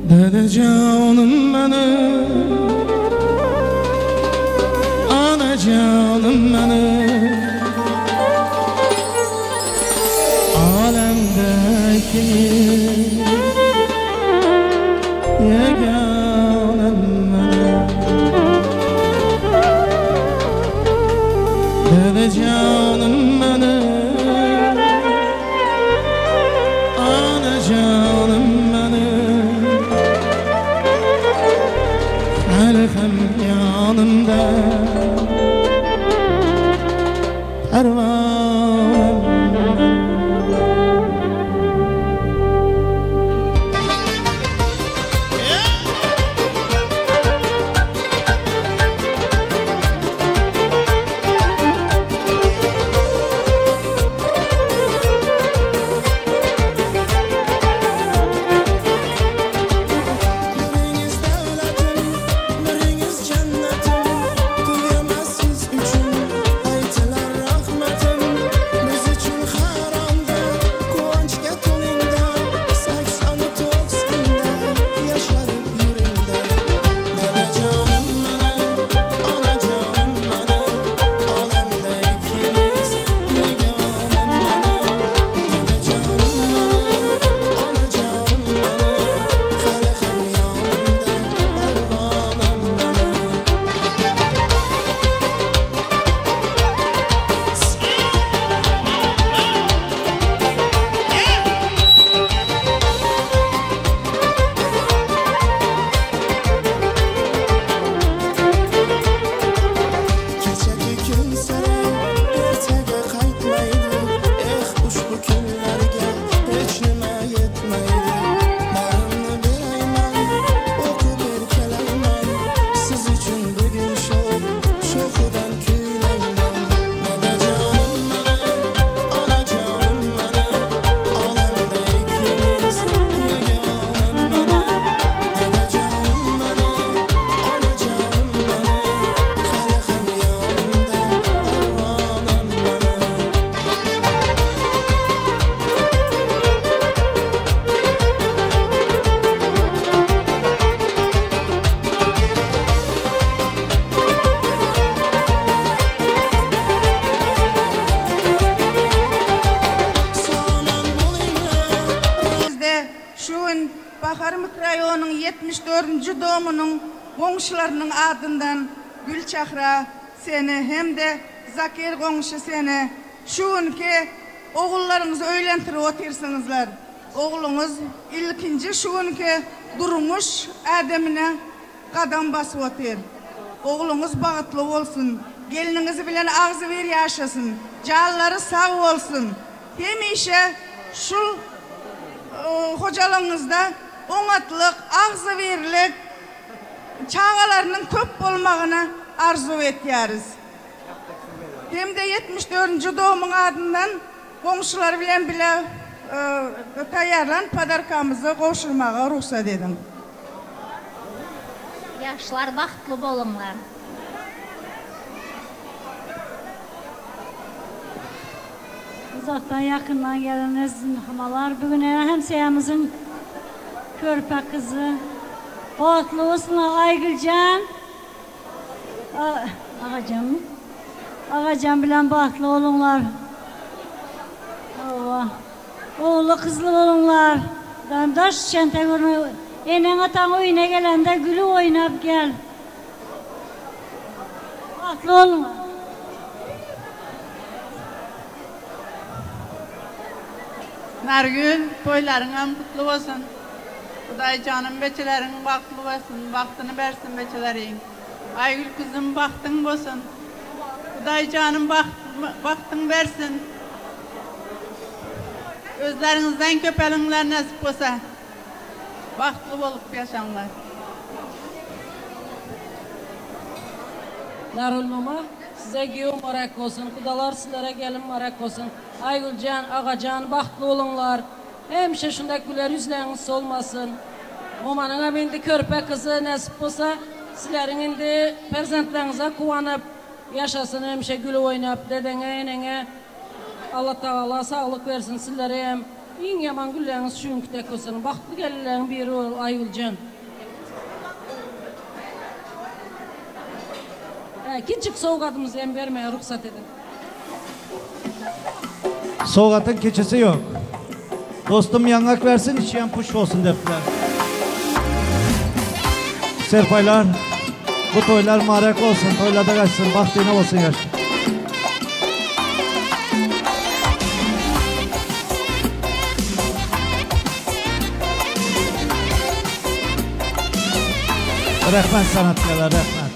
Dede canım benim, ana canım benim, alemdeki yeganem benim. Dede canım benim, ana canım benim. Elhem yanında pervanem. Cennetim, duyamazsız üçün, aytılar rahmetim. doğumunun qoňşularının adından Gülçahra seni hem de Zakir qoňşu seni şuunki oğullarınızı öýlentirip otyrsynızlar. Oğlunuz ilkinci şuunki durmuş adamine qadam basıp otyr. Oğlunuz bagytly bolsun. Geliniňiz bilen ağzı bir yaşasın. Jallary sağ bolsun. Hemişe şu hojalığınızda oňatlyk, ağzı birlik çağalarynyň köp bolmagyny arzu etýäris. Hem de 74. doğumun adından komşular bilen bile tayarlan padarkamızı koşulmağa ruhsat edin. Yaşlar baxtlı bolunlar. Uzaktan yakından gelen mehmanlar bugün hemşehrimizin körpe kızı Batlı olsun Aygülcan Ağacan bilen Batlı olunlar. Oğlu kızlı olunlar. Daş çente görünüyor. Enen atan oyuna gelende gülü oynap gel. Batlı olunlar. Nargül, toylarına kutlu olsun. Kuday canım beçelerin baktlı olsun, baktını versin beçelerin. Aygül kızım baktın olsun. Kuday canım baktın versin. Özlerinizden köpelinler nasip olsa. Baktlı olup yaşanlar. Narul mama, size giyo marak olsun, kudalar sizlere gelin marak olsun. Aygülcan, Ağacan, baktlı olunlar. Hemşe şundak güler yüzleriniz solmasın. Mamanına bindi körpe kızı nasip olsa, sizlerin indi perzentlerinize kuvanıp, yaşasın hemşe gülü oynap, dedene, enene. Allah Teala sağlık versin sizlere hem. En yaman gülleriniz şunktek olsun. Baktlı gelirlerin biri ol Aygülcan. Küçük soğukatımızı hem vermeye ruhsat edin. Soğukatın keçisi yok. Dostum yanak versin, içiyen puş olsun dediler. Serpaylar, bu toylar mübarek olsun, toylarda kaçsın, bahtiyine olsun yaş. Rahmet sanatkarlar, rahmet.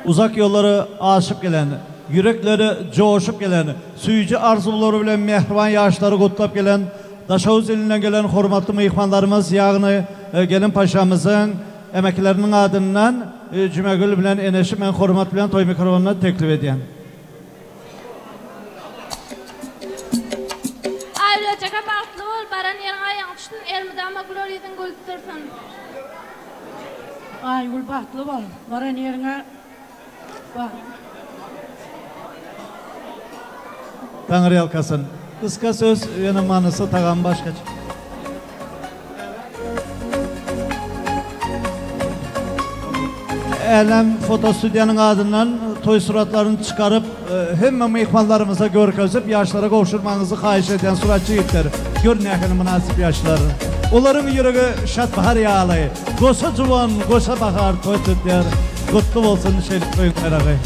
Uzak yolları aşıp gelen, yürekleri coşup gelen, süyücü arzuları bilen mehriban yaşları kutlap gelen, Daşavuz elinden gelen hormatlı meyhanlarımız, yağını gelin paşamızın emeklerinin adından Cümegül bilen eneşi ben hormat bilen toy mikrofonuna teklif ediyen. Ayrıca baktlı ol, baran yerine ayağın düştün, elmidama gülor yedin gül tutursun. Aygül baktlı ol, baran yerine bak. Tanrı yalkasın. Kıska söz yanı manısı tağam başka. Elem fotostüdyanın adından toy suratlarını çıkarıp hem meyhanlarımıza görkezip yaşlara kavuşturmanızı xahiş eden suratçı yiğitler. Görün yakın münasip yaşları. Onların yüreği şat bahar yağlı. Gosa cuvan, gosa bahar toy sütler. Kutlu olsun şeylik toyun merağı.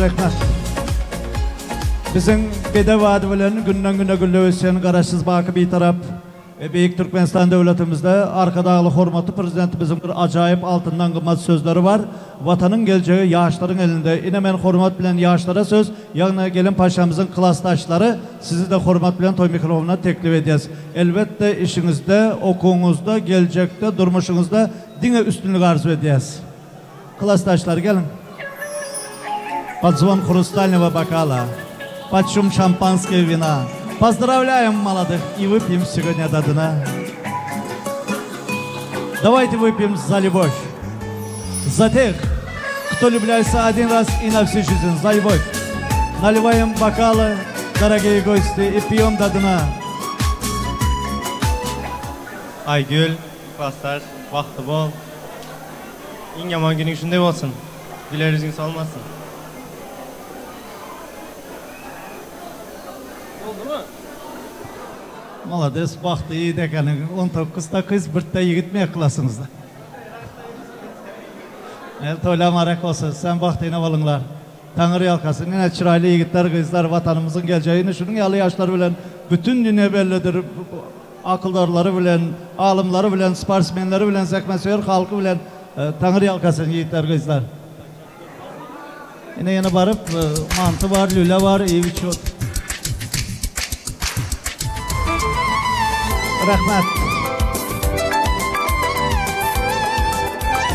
Rahmet. Bizim bede vadilerini günden güne güllöğüsyen garaşsız bakı bir taraf Büyük Türkmenistan devletimizde arkadağlı hormatlı prezidentimizin bir acayip altından kıymet sözleri var. Vatanın geleceği yaşların elinde. İnemen hormat bilen yaşlara söz. Yanına gelin paşamızın klastaşları sizi de hormat bilen toy mikrofonuna teklif edeceğiz. Elbette işinizde, okulunuzda, gelecekte, durmuşunuzda dine üstünlük arzu edeceğiz. Klastaşlar gelin. Позвон хрустального бокала, под шум шампанского вина. Поздравляем молодых и выпьем сегодня до дна. Давайте выпьем за любовь, за тех, кто влюблялся один раз и на всю жизнь, за любовь. Наливаем бокалы, дорогие гости, и пьем до дна. Aygül, Bastar, vaxtı bol. En yaman günün şunday olsun. Güler yüzün salmasın. Oldu mu? Malades, vaxtı iyi dekenin. 19'da kız, 1'de yigit mi yakılasınız da? El toyla marek olsun, sen vaxtıyla alınlar. Tanrı yalkasın, yine çıraylı yigitler, kızlar, vatanımızın geleceğini, şunun yalı yaşları bilen, bütün dünya bellidir. Akıldarları bilen, alımları bilen, sportsmenleri bilen, sekmesör halkı bilen, Tanrı yalkasın yigitler, kızlar. Yine barıp, mantı var, lüle var, iyi bir çot. Rahmet.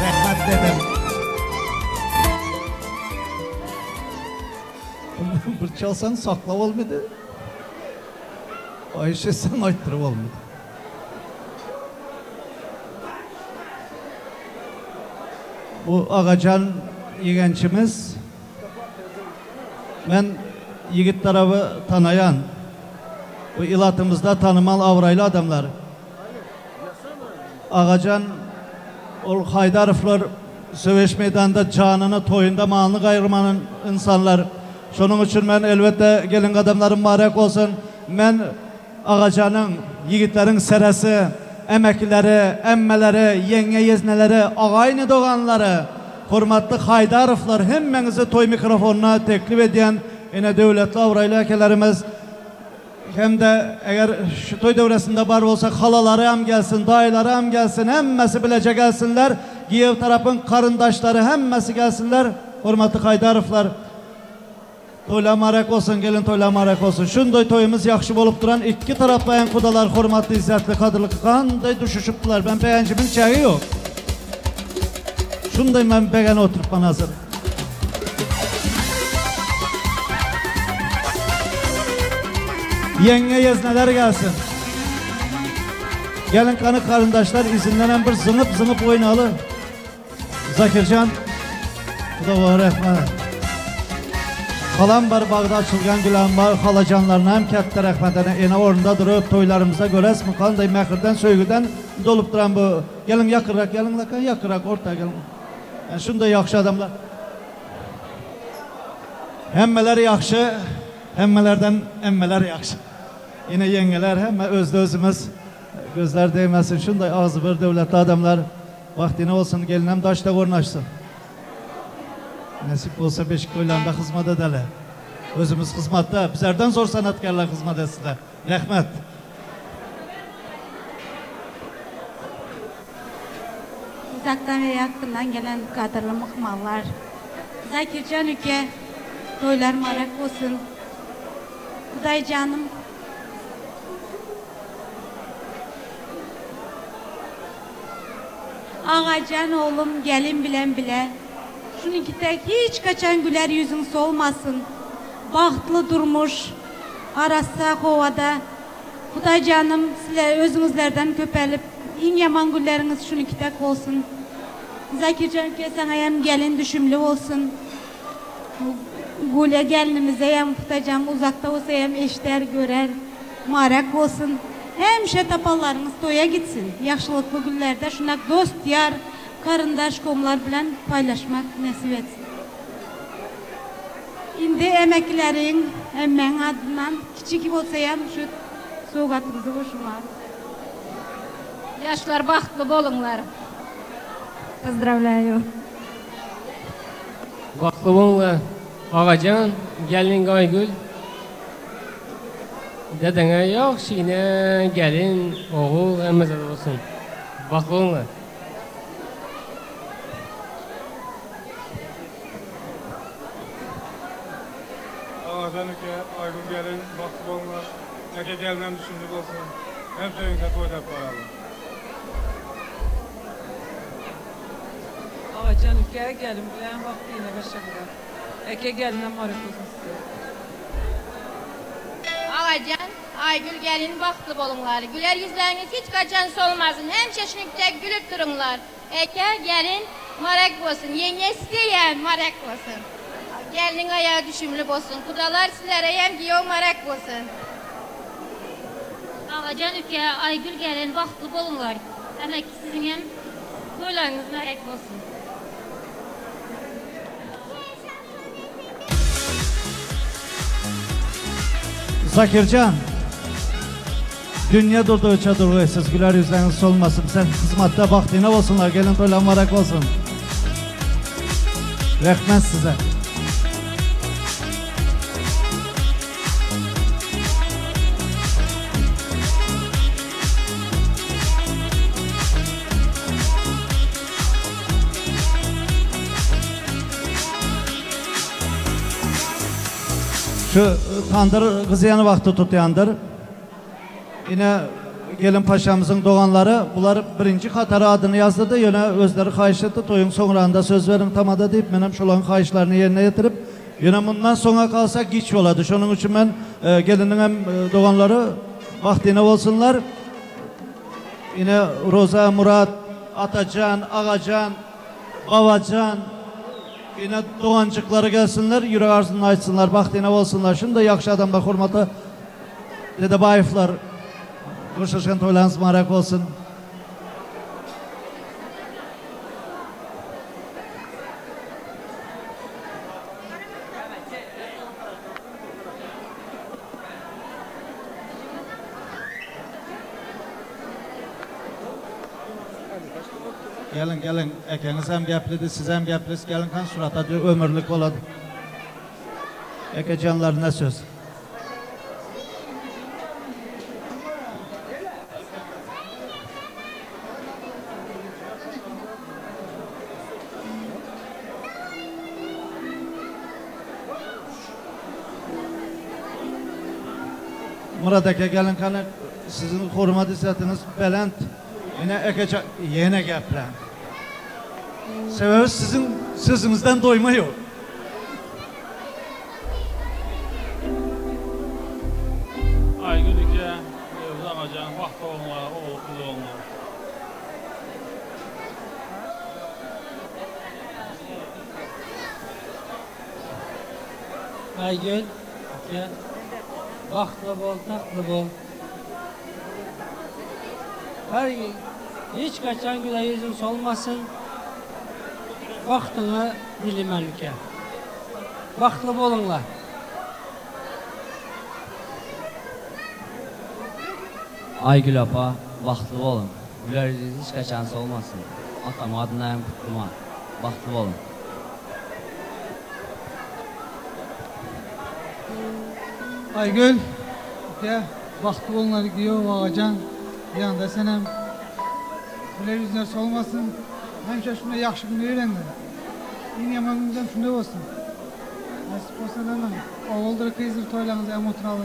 Rahmet dedim. Bir çalsan sakla olmadı. Ayşe sen ayttırıp olmadı. Bu Ağacan yegençimiz, ben yigit tarafı tanıyan, bu ilatımızda tanımal avraylı adamlar. Ağacan, ol Haydaroflar Söveş meydanında canını, toyunda malını kayırmanın insanlar. Şunun için ben elbette gelin adamların mübarek olsun. Ben Ağacanın, yigitlerin seresi, emeklileri, emmeleri, yenge yezneleri, ağayını doğanları, hürmetli Haydaroflar hemmenizi toy mikrofonuna teklif ediyen yine devletli avraylı ekelerimiz, hem de eğer şu toy devresinde var olsa halaları hem gelsin, dayıları hem gelsin, hemmesi bilece gelsinler. Giyev tarafın karındaşları hemmesi gelsinler. Hürmetli Haydaroflar, toyla marek olsun, gelin toyla marek olsun. Şunday toyumuz yakşı bolup duran iki taraf bayan kudalar, hürmetli izzetli kadırlık kanday düşüşüptılar. Ben beğencimin çayı yok. Şunday ben beğen oturup bana hazır. Yenge yezneler gelsin. Gelin kanı karındaşlar izinlenen bir zınıp zınıp oynalı. Zakircan, bu da var rahmet. Halam var, bağda açılgan gülen var, halacanlarına hem kette rahmetine ene orunda durup toylarımıza göres mi kanday mekirden söygüden dolup duran bu. Gelin yakırak, gelin lakan yakırak orta gelin. Yani şunda yakşı adamlar. Hemmeler yakşı, hemmelerden emmeler yakşı. Yine yengeler hem özde özümüz gözler değmesin. Şunda ağzı bir devletli adamlar vaktine olsun, gelinem taşta kornaşsın. Nasip olsa Beşik Toylarında hizmet edeler. Özümüz hizmette, bizlerden zor sanatkarlar hizmet etsinler. Rahmet. Uzaktan ve yakından gelen kadırlı mıhmallar. Zakircan Üke, toylar marak olsun. Kuday canım. Ağacan oğlum gelin bilen bile. Şunikide hiç kaçan güler yüzün solmasın. Bahtlı durmuş, arasa kovada. Kuday canım sizler özünüzlerden köpelip, en yaman gülleriniz şunikide olsun. Zakircan kesen ayam gelin düşümlü olsun. Gule gelinimize hem Kutaycan uzakta olsa hem eşler görer, marak olsun. Hem tapallarınız toya gitsin. Yaxşılıklı günlerde şunak dost, yar, karındaş, komlar bilen paylaşmak nasip etsin. Indi emeklilerin hemen adından küçük olsa hem şu soğukatımızı hoşuma. Yaşlar bahtlı bolunlar. Поздравляю. Bahtlı bolunlar. Ağacan, gelin Aygül. Dedene yok şeyine gelin, oğul, emmezade olsun. Bahtlı bolunlar. Ağacan Üke, Aygül gelin, bahtlı bolunlar. Eke gelmem düşündük olsun. Hem söyünse toydap koyalım. Ağacan Üke gelin bilen vakti yine başarılar. Eke gelinem harap olsun size. Ağacan, Aygül gelin bahtlı bolunlar. Güler yüzleriniz hiç kaçan solmasın. Hem şaşınıkta gülüp durunlar. Eke gelin marak olsun. Yenge size marak olsun. Gelinin ayağı düşümlü olsun. Kudalar sizlere hem giyo marak olsun. Ağacan Üke, Aygül gelin, baxtlı bolunlar. Əmək sizin hem toylarınız mərək olsun. Zakircan, dünya durduğuça durğuysuz, güler yüzleriniz solmasın. Sen hizmette vaktine olsunlar, gelin toylar marak olsun. Rəhmət sizə. Şu tandır kızıyanı vakti tutuyandır. Yine gelin paşamızın doğanları bunlar birinci Katarı adını yazdırdı. Yine özleri kayış etti. Toyun sonrağında söz verin tamada deyip benim şulan kayışlarını yerine getirip yine bundan sonra kalsa geç oladı. Şunun için ben gelinin hem doğanları vaktine olsunlar. Yine Roza, Murat, Atacan, Ağacan, Avacan, yine doğancıkları gelsinler, yürek arzunu açsınlar, vaktine olsunlar. Şimdi yakşı adamlar, hurmatı Dedebayevlar, Kuşuşkan toylarınız marak olsun. Gelin gelin, ekeniz hem geplidi, siz hem gepliz, gelin kan surata ömürlük oladı. Eke canlarına söz. Murat Eke gelin kanı sizin hurmat hissiyatınız Belent yine Eke yine geplen. Sebebi sizin sözünüzden doyma yok. Aygül Eke, Ağacan, vaxtı olmalar, oğul kızı olmalar. Aygül, gel. Baxtlı bol, taxtlı bol. Hiç kaçan güle yüzün solmasın. Vaxtını dilimən ülke. Baxtlı bolunlar. Aygül apa, baxtlı olun. Güler yüzünüz hiç kaçansı olmasın. Atam adına hem kutluma. Baxtlı olun. Aygül, ya baxtlı onları giyiyor Ağacan, yanında senem. Güler yüzler solmasın. Hemşe şuna yaxşı günü öğrendim. Yine yaman gününden şunda olsun. Nasip olsa demem. Oğuldur kıyızdır toylarınızı hem oturalı.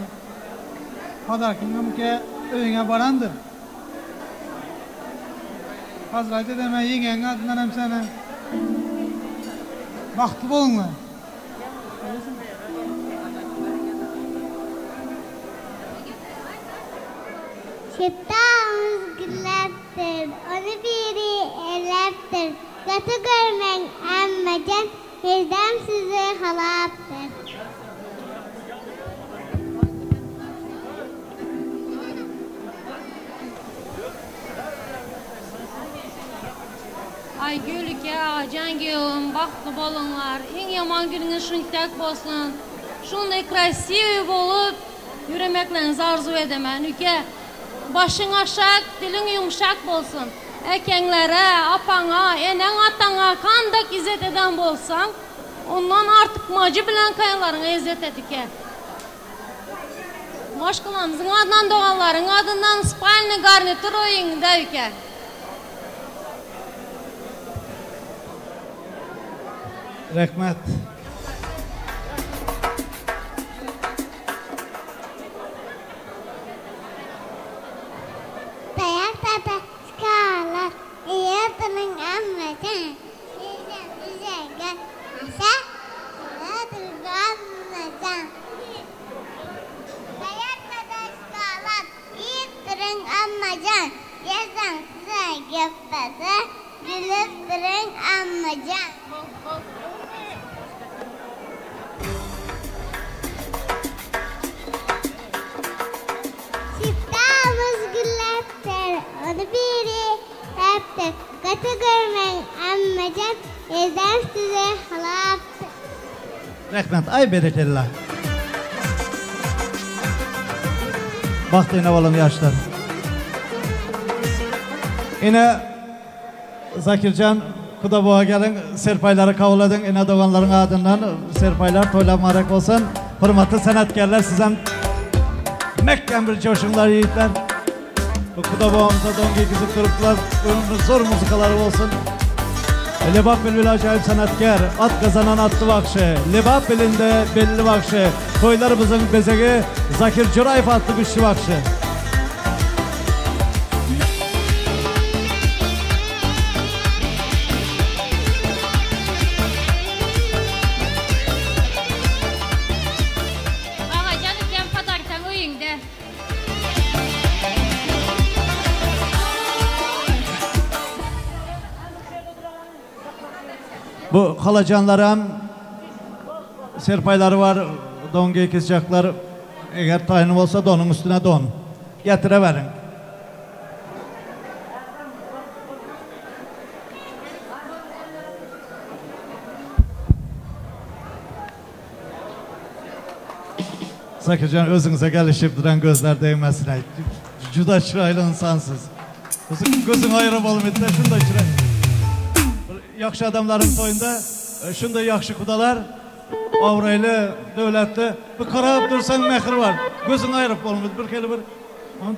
Padarkın ki öyüne barandır. Hazreti deme yengen adından hem sana. Baxtlı olunlar. Şıptağımız gülleptir, onu biri elleptir. Katı görmen emmecen, hirdem sizi halaptır. Aygül Eke, Ağacan gelin, baxtlı bolunlar. En yaman gününüz şundak bolsun. Şunday krasiv olup yürümeklerinizi arzu edemen. Üke, başın aşak, dilin yumuşak bolsun. Ekenlere, apana, enen atana kandak izzet eden bolsan, ondan artık macı bilen kayalarına izzet et Üke. Maşkılamızın adından doğanların adından spalni garnitur oyun da Üke. Rəhmət. Dayak tata skalar, iya tenang amatnya. Bisa gak? Masa? Saya tergolong aja. Dayak tata skalar, iya tenang amatnya. Yazan saya pada gülüp tenang amatnya. Siftahımız Qatı görmen ammacan, yerden size halap. Rahmet, ay berekellah. Baktı yine oğlum yaşlar. Yine Zakircan, Kudaboğa gelin, serpayları kavladın. Yine doğanların adından serpaylar toylanmarak olsun. Hürmetli sanatkarlar, sizden Mekken bir coşunlar yiğitler. Kudaboğamıza dongi kızıp duruplar, zor muzikaları olsun. Lebap Bülbül acayip sanatkar, at kazanan attı bakşı. Lebap belinde belli bakşı. Toylarımızın bezegi Zakir Cürayf attı güçlü bakşı. Bu halacanlarım serpayları var, dongeyi kesecekler. Eğer tayin olsa donun üstüne don. Getireverin. Sakırcan özünüze gelişip duran gözler değmesine. Cüda çıraylı insansız. Gözün ayrı olmaydı da şunu da çıraylı. Yaxşı adamların toyunda, şunda yaxşı kudalar, avraylı, devletli, bir karayıp dursan mehir var. Gözün ayırıp olmadı, bir kere bir,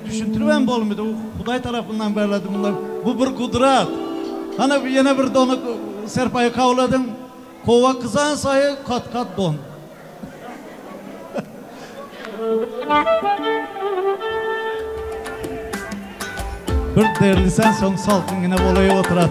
düşüntürüven olmadı, o Huday tarafından verledi bunlar. Bu bir kudrat. Hani yine bir donu serpayı kavladın, kova kızan sayı kat kat don. Bir değerlisen son saltın yine olayı oturat.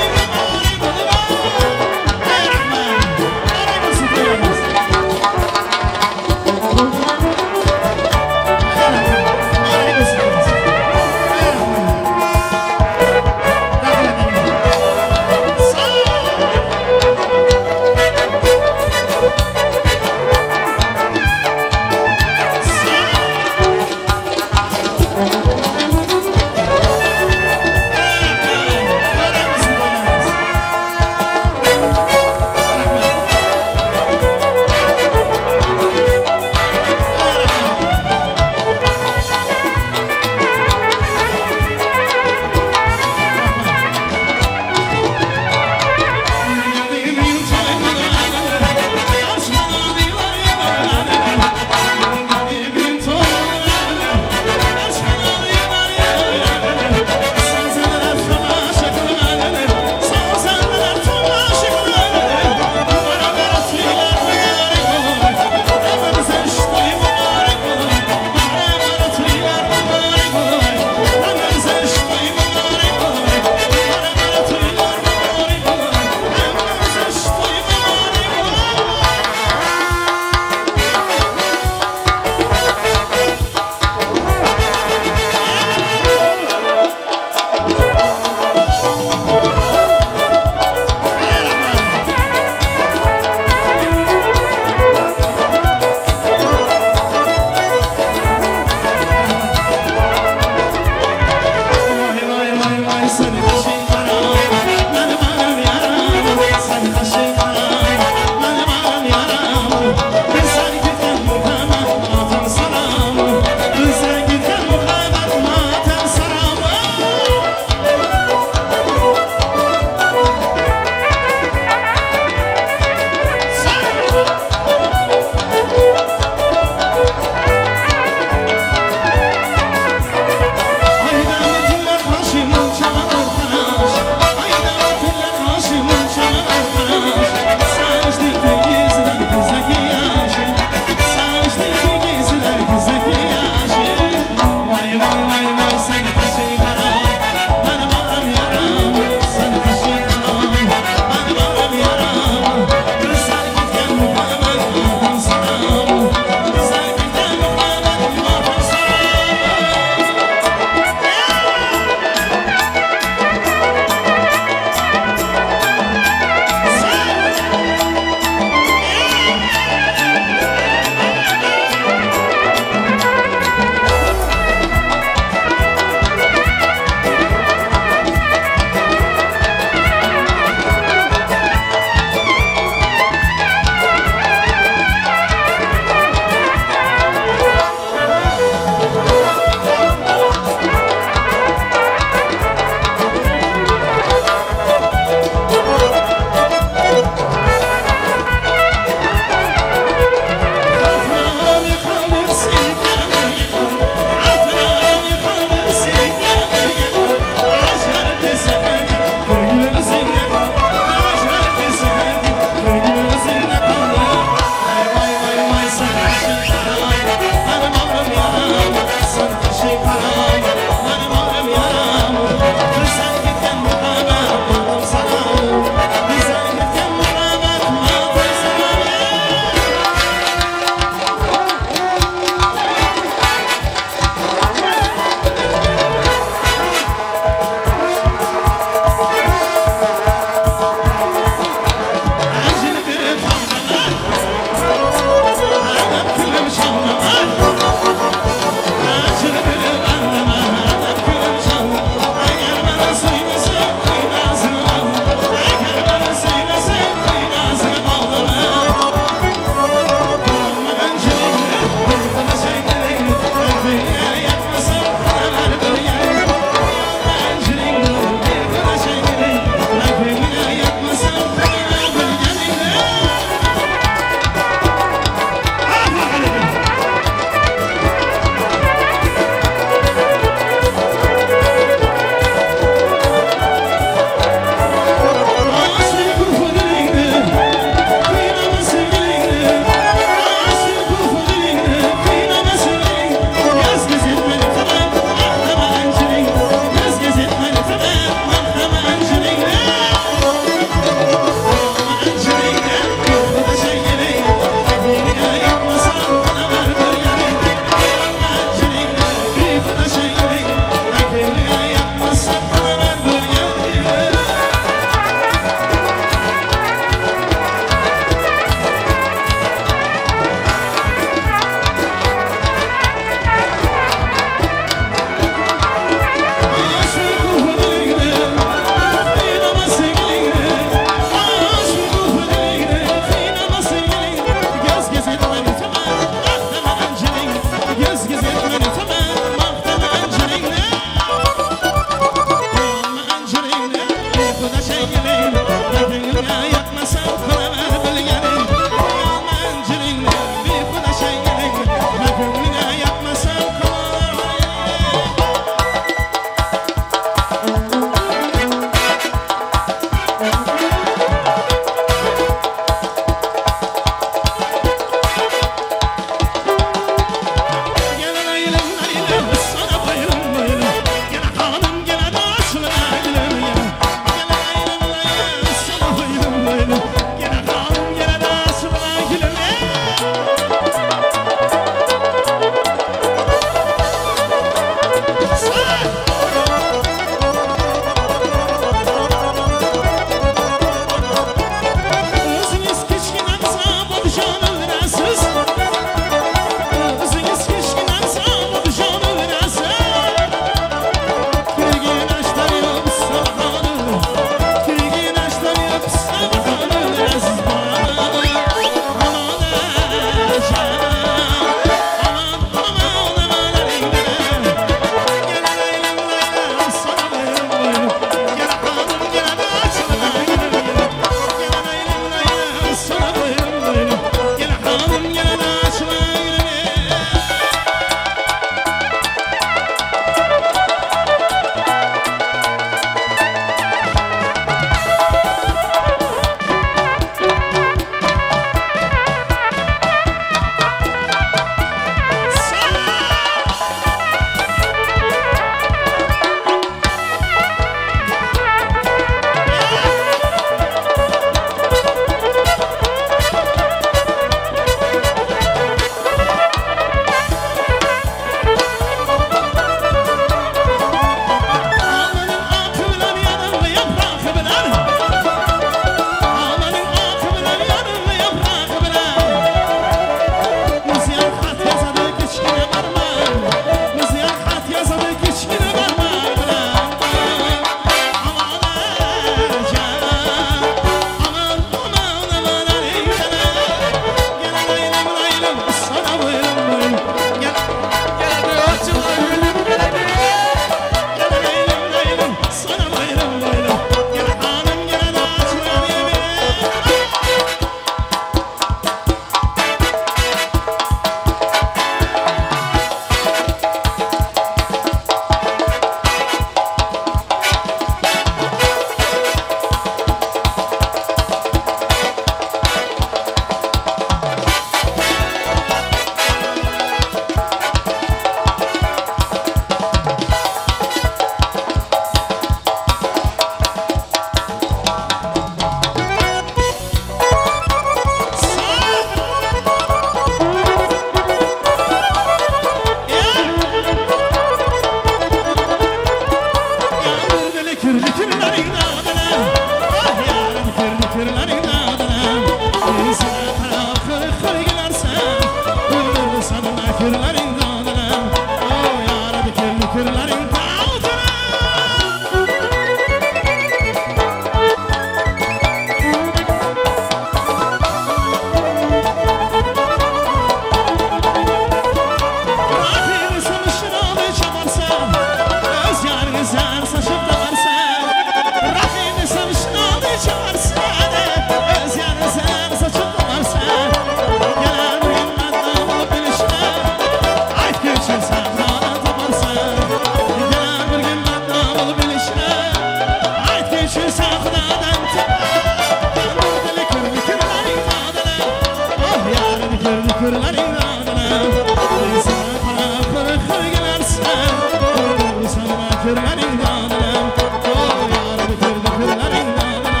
kırların dadına Oh yar bitirdi kırların dadına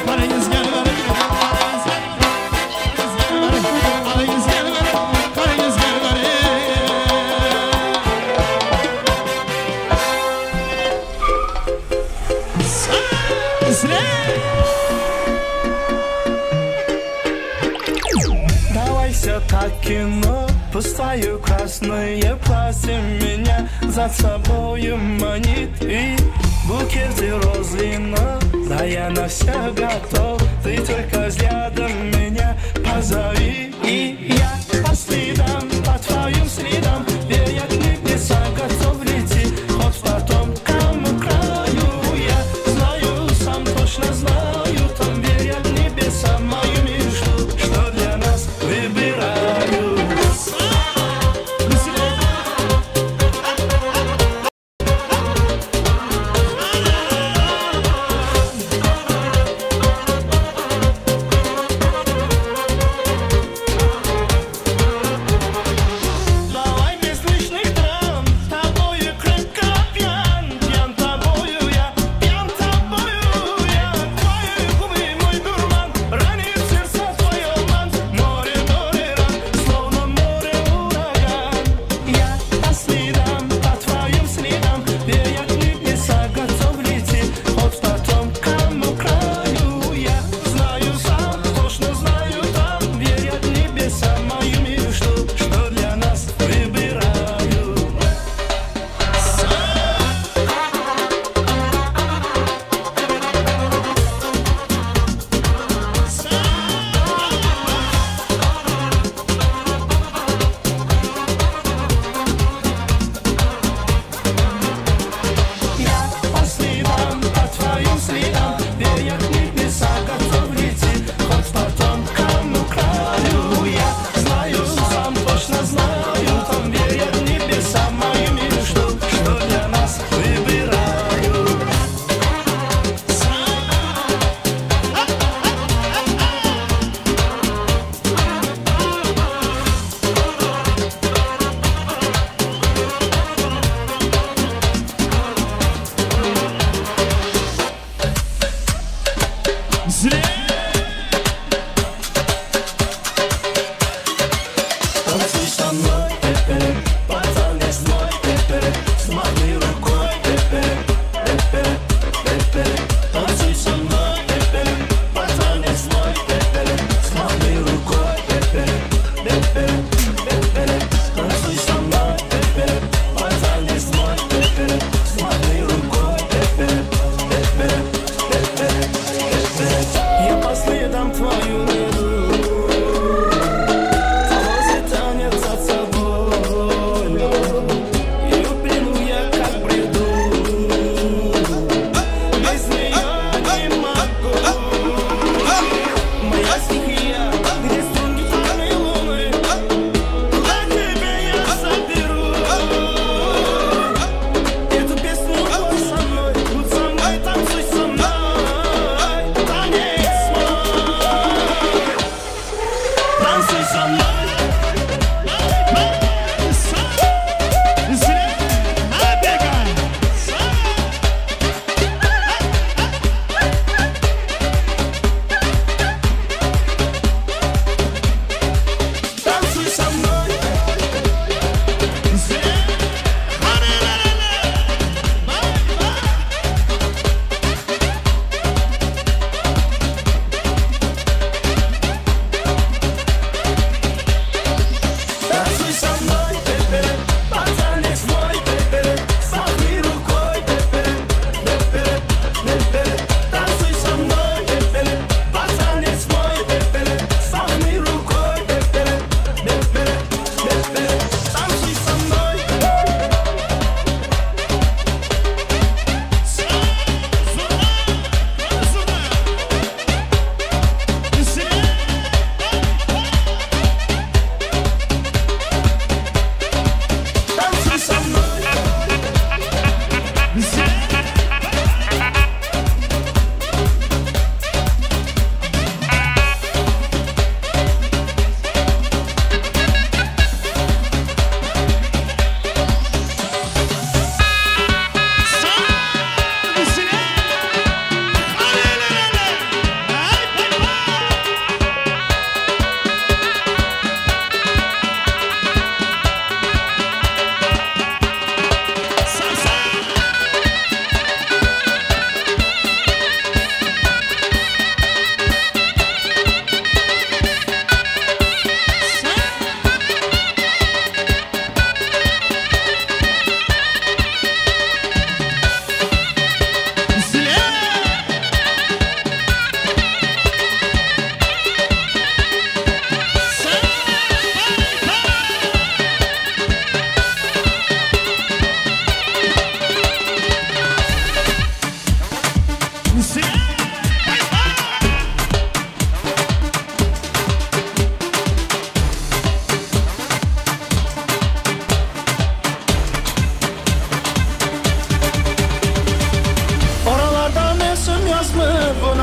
Paranız gel Давайся так кино, пустаю красные платья меня за собою манит. И букеты розы, но да я на все готов. Ты только взглядом меня позови. И я по следам, по твоим следам, я к небеса готов лететь. Хоть потом кому краю, я знаю, сам точно знаю, там верят небеса мою мечту, что для нас выбираю.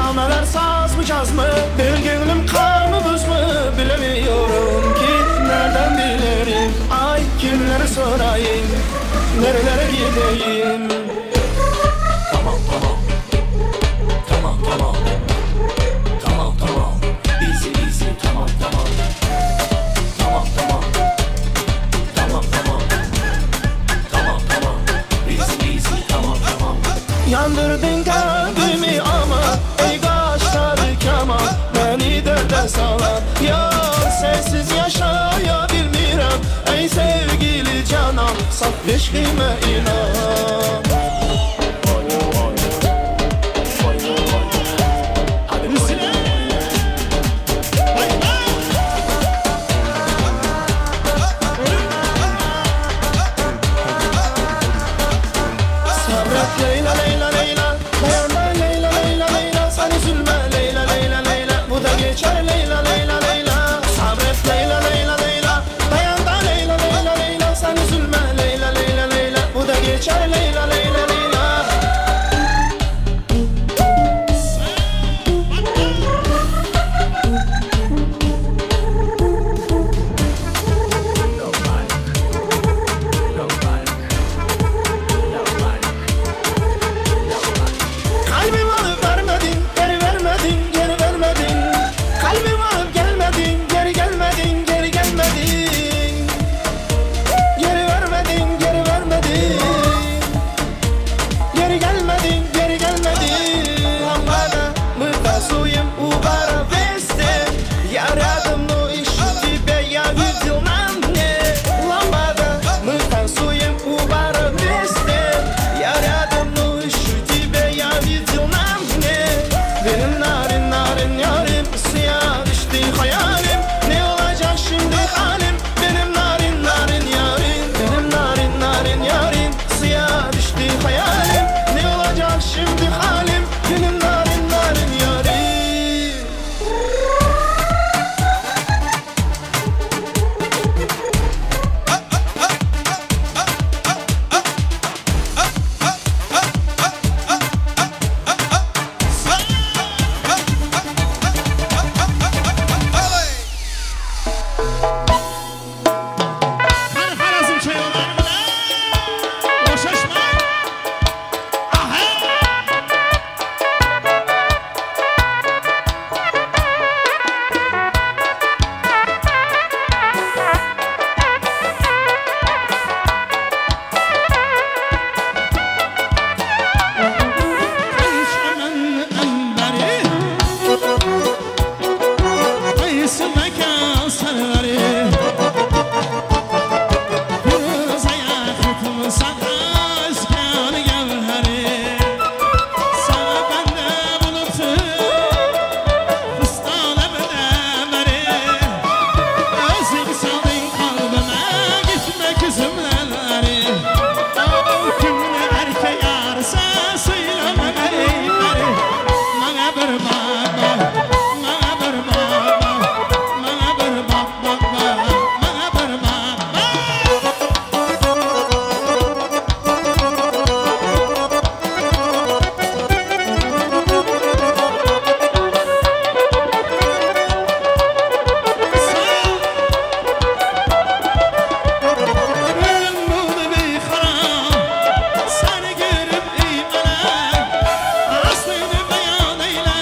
Nameler saz mı caz mı, bir gönlüm kar mı buz mu, bilemiyorum ki nereden bilirim. Ay kimlere sorayım, nerelere gideyim. Tamam tamam, tamam tamam, tamam tamam, easy easy, tamam tamam, tamam tamam, tamam tamam, tamam tamam, easy easy, tamam tamam. Yandırdın kalbimi ama ey kaşlar kama, beni derde sala. Ya sensiz yaşayabilmirəm ey sevgili canam, saf eşkime inan. Leyla Leyla Leyla, dayan da Leyla Leyla Leyla, sen üzülme Leyla Leyla Leyla, bu da geçer Leyla Leyla Leyla. Sabret Leyla Leyla Leyla, dayan da Leyla Leyla Leyla, sen üzülme Leyla Leyla Leyla, bu da geçer Leyla Leyla Leyla. Kalbimi alıp vermedin, geri vermedin, geri vermedin. Kalbimi alıp gelmedin, geri gelmedin, geri gelmedin. Geri vermedin, geri vermedin. Geri gelmedin, geri gelmedin. Lampada мы танцуем у бара вместе. Я рядом, но ищу тебя, я видел на мне. Ламpada мы танцуем у бара вместе. Я рядом, но ищу тебя, я видел на мне. Benim narin narin yarim, suya düştü hayalim. Ne olacak şimdi halim? Benim narin narin yarim, benim narin narin yarim, suya düştü hayalim. Ne olacak şimdi halim? Benim narin narin yarim. Harazım çayırlarına boşaşma. Aha! Kayışımın emberi, kayısı mekan sarıları. Yunus ayaklıtımı sakla iskanı gevheri. Sana bende bulutu fıstane bedemleri. Özün saldın kalbime gitme küzümleri. O kimle erkek arsa söyleme beyleri. Bana bir bak bak, bana bir bak bak, bana bir bak bak bak, bana bir bak bak. Gönlüm buldu bir haram, seni görüp ey melek. Aslını beyan eyle,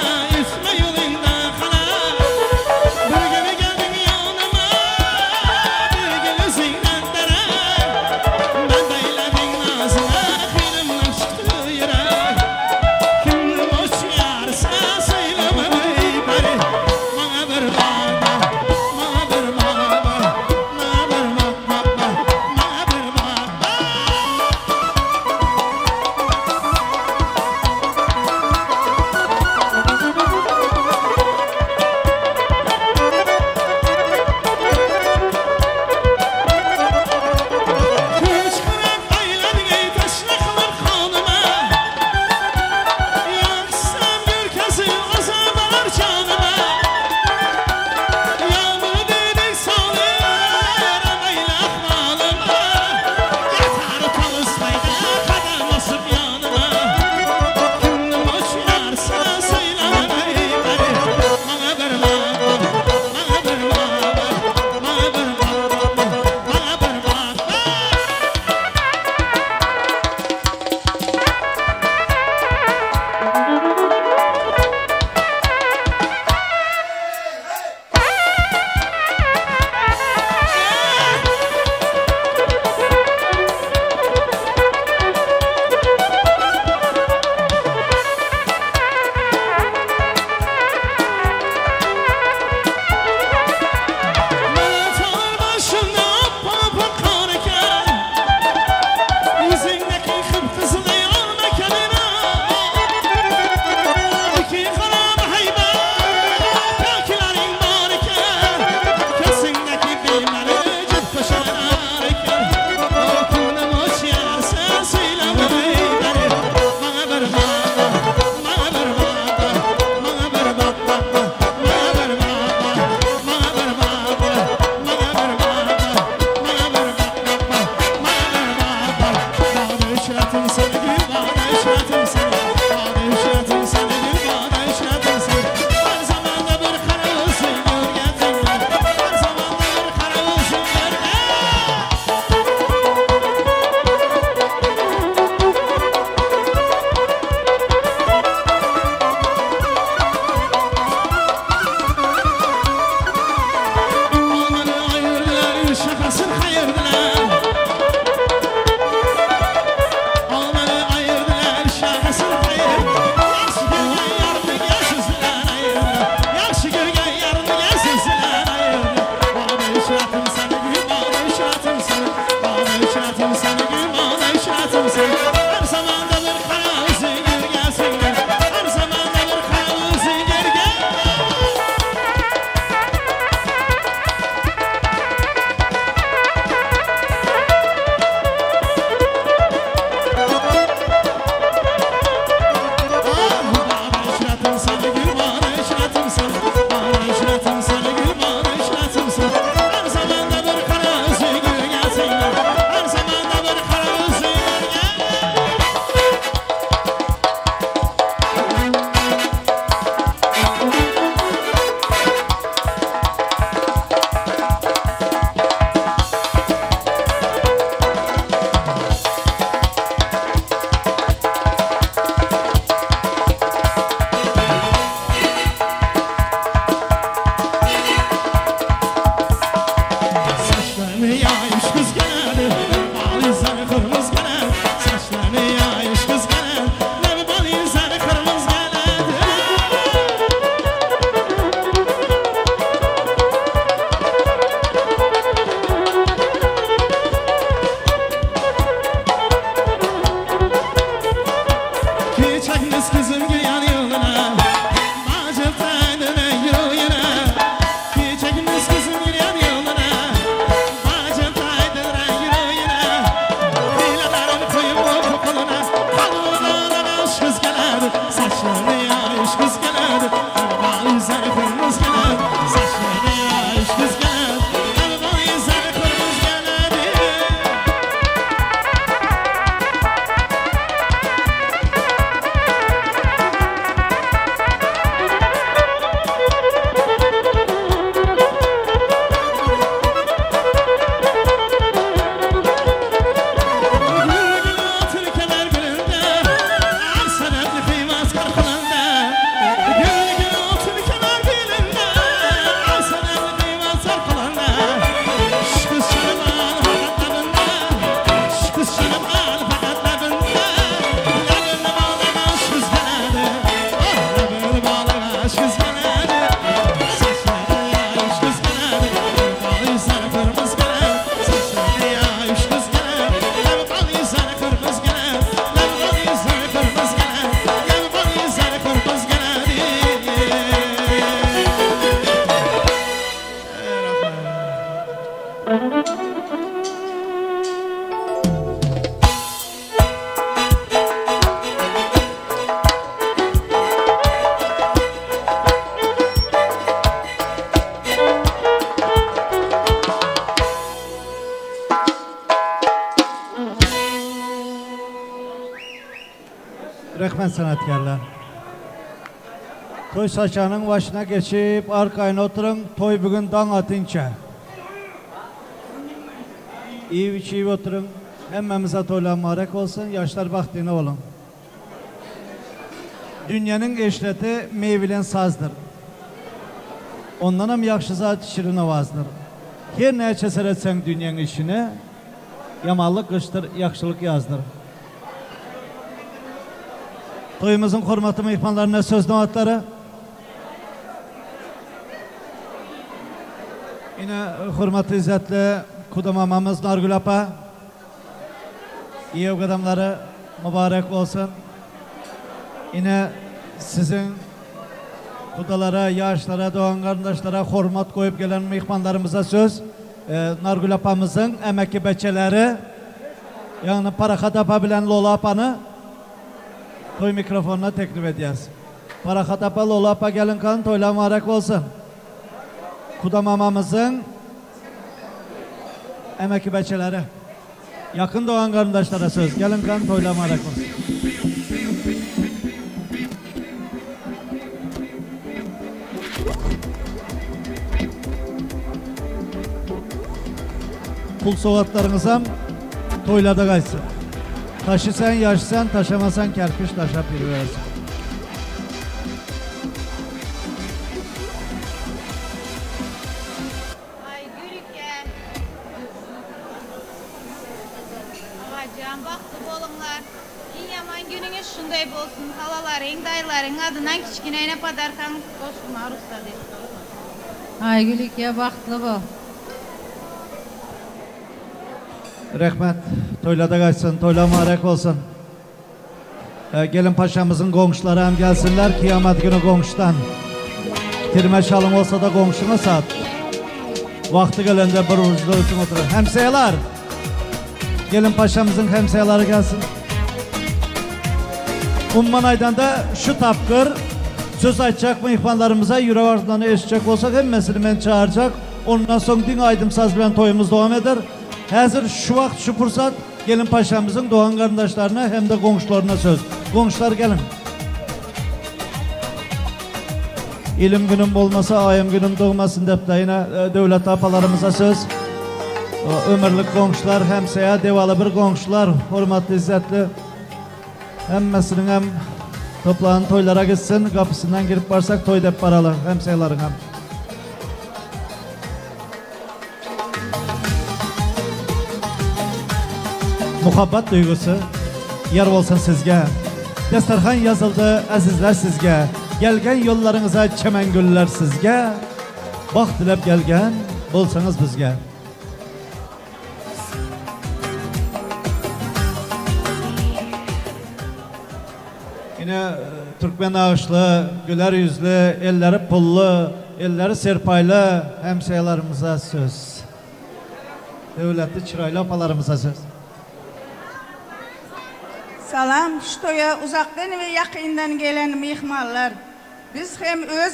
Rəhmət sənətkarlar. Toy saçanın başına geçip arkayına oturun. Toy bugün dan atınca. İyi biçiyip oturun. Hemmemize toylar mübarek olsun. Yaşlar vaktine olun. Dünyanın eşreti meyvilen sazdır. Ondan hem yaxşı zat şirin avazdır. Her ne çeser etsen dünyanın işine, yamanlık kıştır, yaxşılık yazdır. Toyumuzun hürmetli mehmanlarına söz nöbetleri. Yine hürmetli izzetli kudamamamız Nargül apa. İyi kadamları mübarek olsun. Yine sizin kudalara, yaşlara, doğan kardeşlere hürmet koyup gelen mehmanlarımıza söz. Nargül apamızın emekli beçeleri, yani Parahat apa bilen Lola apanı toy mikrofonuna teklif edeceğiz. Parahat apa, Lola apa gelin kan, toyla mübarek olsun. Kudamamamızın emekli beçeleri, yakın doğan kardeşlere söz. Gelin kan, toyla mübarek olsun. Pul soğatlarınızam toylarda kaçsın. Taşısan yaşsan, taşamasan kerpiç taşa bir versin. Ay Gülüke. Ağacan baktı bolunlar. En yaman gününüz şunday bolsun. Halaların, dayıların adından kiçkineyine padarkan koşulma ruhsat et. Ay Gülüke baktlı bu. Rəhmət, toylada qaçsın, toyla mübarek olsun. Gelin paşamızın qonşuları hem gelsinler, kıyamet günü qonşudan. Tirmə şalım olsa da qonşuna sat. Vakti gelende bir ucda üçün oturur. Hemseyeler, gelin paşamızın hemseyeleri gelsin. Umman aydanda şu tapkır, söz açacak mı ihvanlarımıza, yürek arzularını eşitecek olsak hemmesini ben çağıracak. Ondan sonra din aydım saz bilen toyumuz devam eder. Hazır şu vaxt şu fırsat gelin paşamızın doğan kardeşlerine hem de komşularına söz. Komşular gelin. İlim günüm olmasa ayım günüm doğmasın deyip de yine devlet apalarımıza söz. Ömürlük komşular, hemseye devalı bir komşular, hürmetli izzetli. Hemmesinin hem toplanın toylara gitsin, kapısından girip varsak toy deyip paralı hemseyelerin hem. Muhabbet duygusu yer olsun sizge. Destarxan yazıldı azizler sizge. Gelgen yollarınıza çemen güller sizge. Bak dilep gelgen bolsanız bizge. Yine Türkmen ağışlı, güler yüzlü, elleri pullu, elleri serpaylı hemşehrilerimize söz. Devletli çıraylı apalarımıza söz. Salam, ştoya uzaktan ve yakından gelen mihmallar. Biz hem öz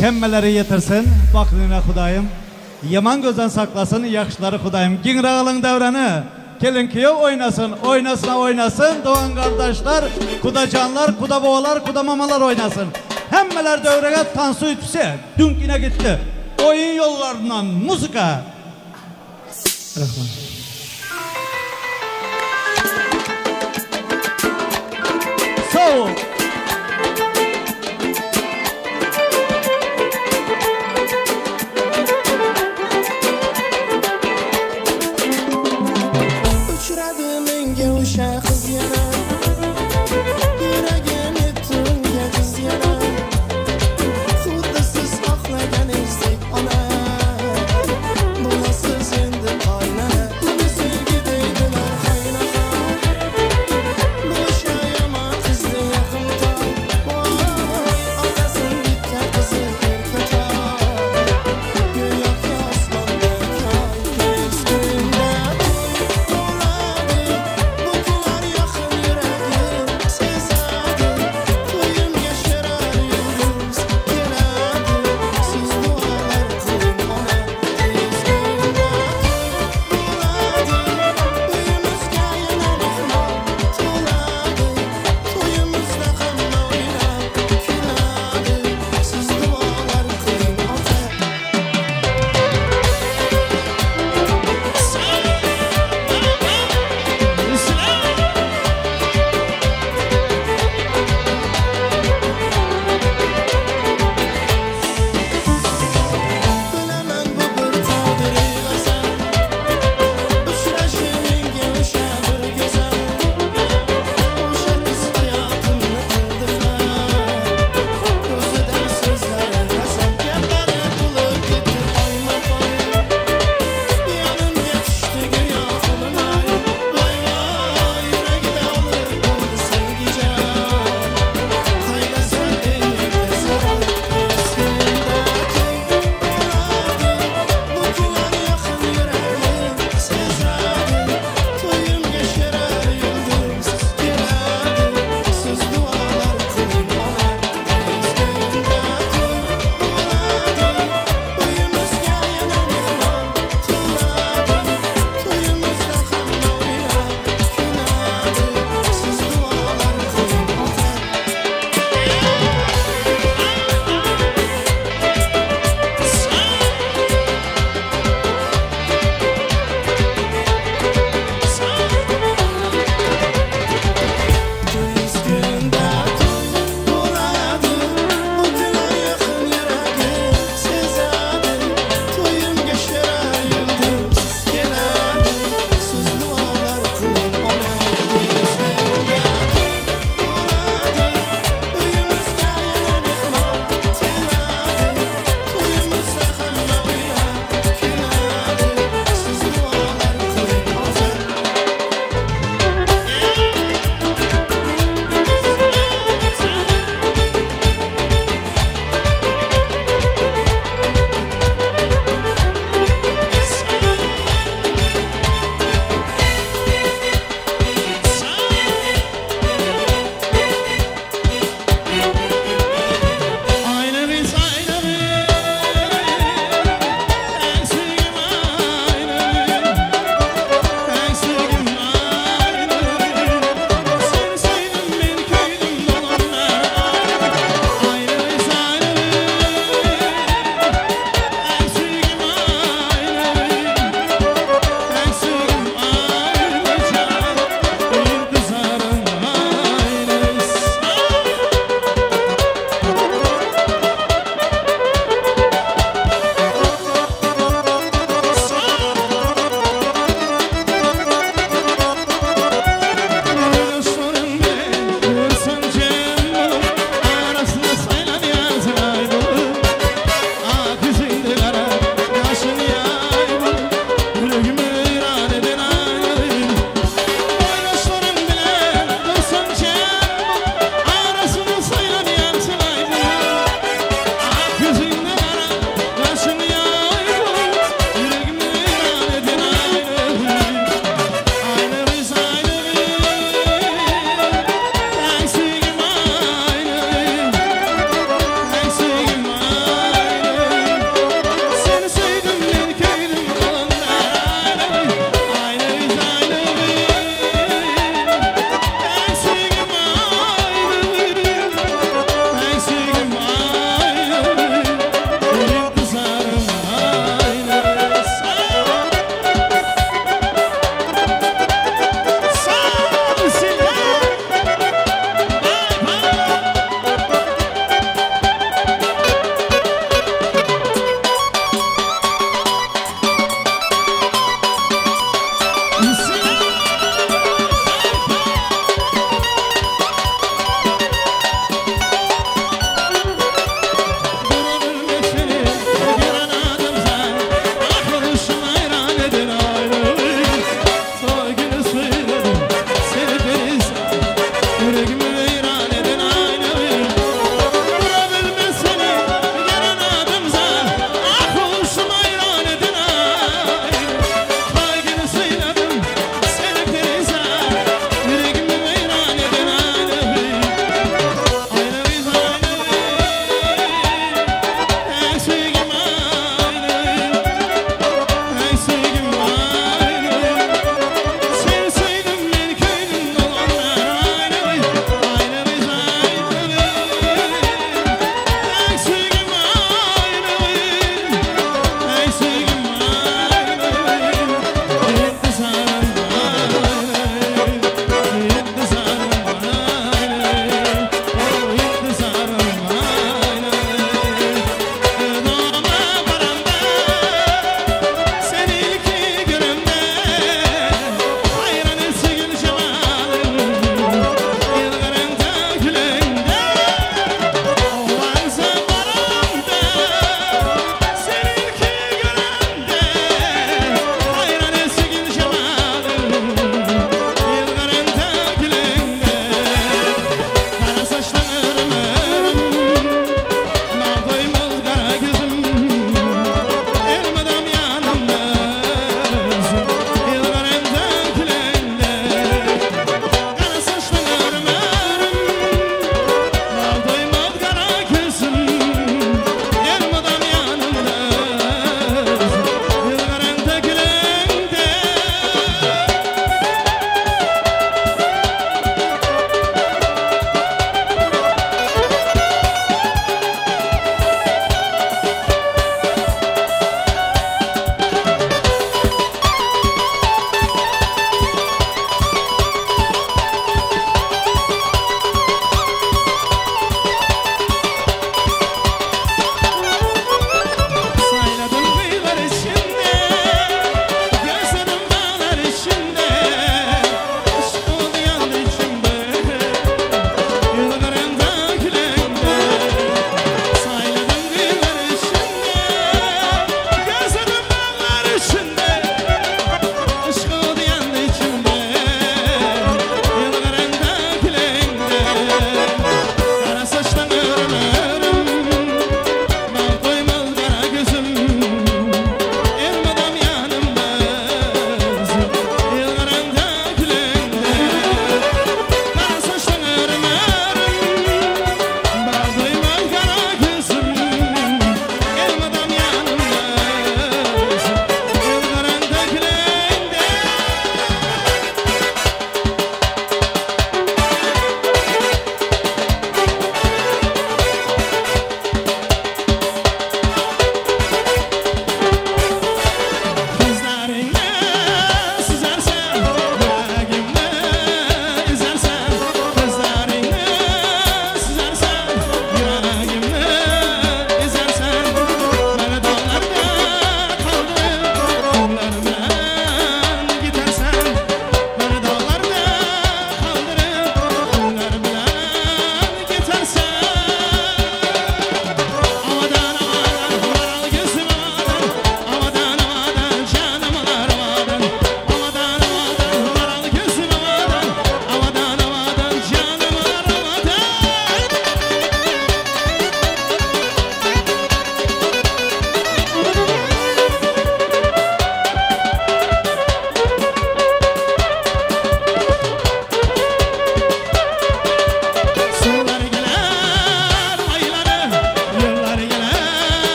Hemmeleri yetirsin, baklığına Xudayım. Yaman gözden saklasın, yaxşıları Xudayım. Ginrağılın devreni, Kelinkiye oynasın, oynasın. Doğan kardeşler, kudacanlar, kuda boğalar, kuda mamalar oynasın. Hemmeler devreye tansu ütüsü. Dün yine gitti. Oyun yollarından muzika. Sağ ol. Uçradım enge uşa kız yana, yüreğimi tunga kız yana. Kudasız aklagan ersek ana, bulasız endi kaynana. Bu sevgi deydiler kaynağa, bu uşa yaman kızdı yakında. Vay adasın bitti kızı erkata, göyak asmanda kay keskinler. Buklar yakın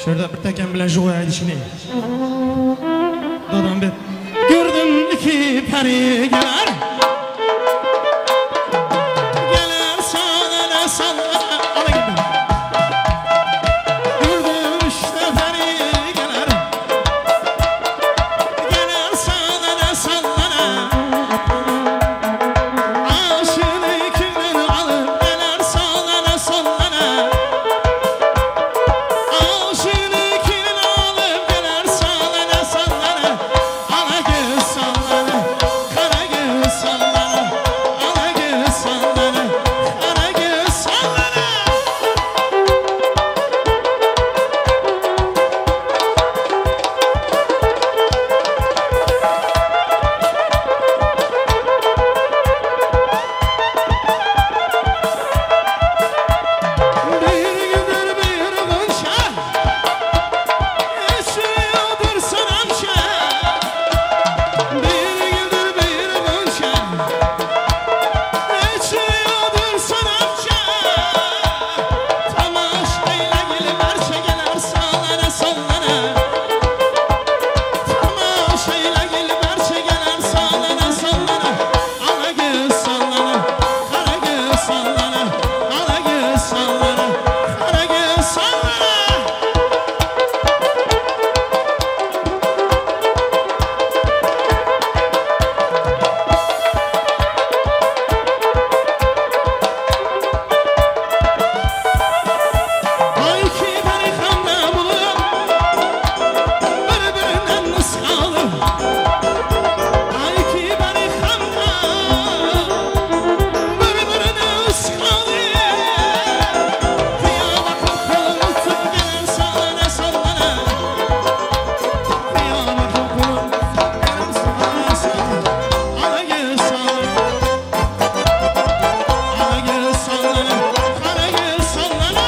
Şurada bir tekem bilen joğaydı şimdi. Dodam bir. Gördüm iki peri geler. Geler sağlara sağlara. Ala gittim. Gördüm işte peri geler. Geler sağlara sağlara. Aşığını ikinin alıp geler sağlara sağlara. Aşığını ikinin alıp geler sağlara sağlara. Ala göz sağlara, kara göz sağlara. Ala göz sağlara, kara göz sağlara. Bir gündür bir gonca, esiyordur sanamca. Bir gündür bir gonca, esiyordur sanamca. Tamaşayla geliverse geler sağlara sağlara. Tamaşayla geliverse geler sağlara sağlara. Ala göz sağlara, kara göz sağlara. Ala göz sağlara, kara göz sağlara. Ay ki beni kanla bulup birbirinden ıskalı. Ay ki beni kanla birbirinden ıskalı. Kıyama kokulu tutup gelir sağlara sağlara. Kıyama kokulu tutup gelir sağlara sağlara. Ala göz sağlara, ala göz sağlara, kara göz sağlara.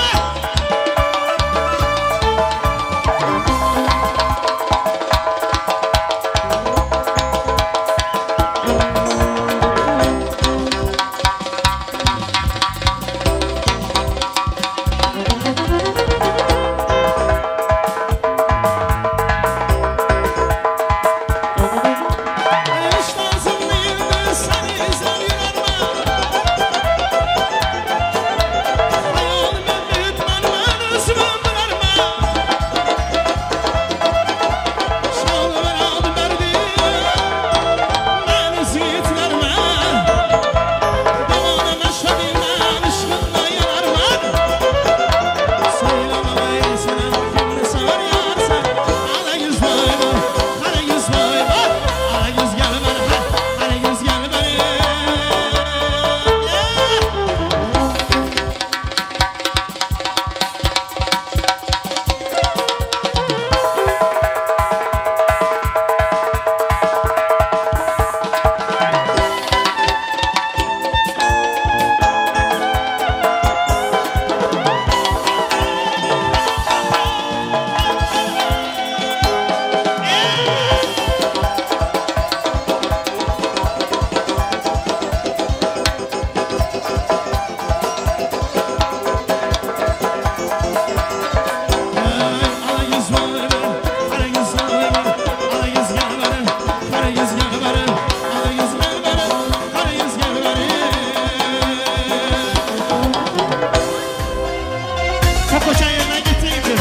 Hiç lazım değildir seni izler yürürme. Hayalime bitmem özümü bırakma. Şalı ver adı verdi, ben izgitlerme. Devane meşhedimden ışkınla yanarman. Söyleme veysene kimini sar yarsan. Ala yüz boyma, kara yüz boyma. Ala yüz gel bana, ala yüz gel bana. Ala yüz boyma, ala yüz boyma. Ala yüz gel bana, kara yüz gel bana. Ala yüz gel bana, kara yüz gel bana. Kokoça yerine getirdi.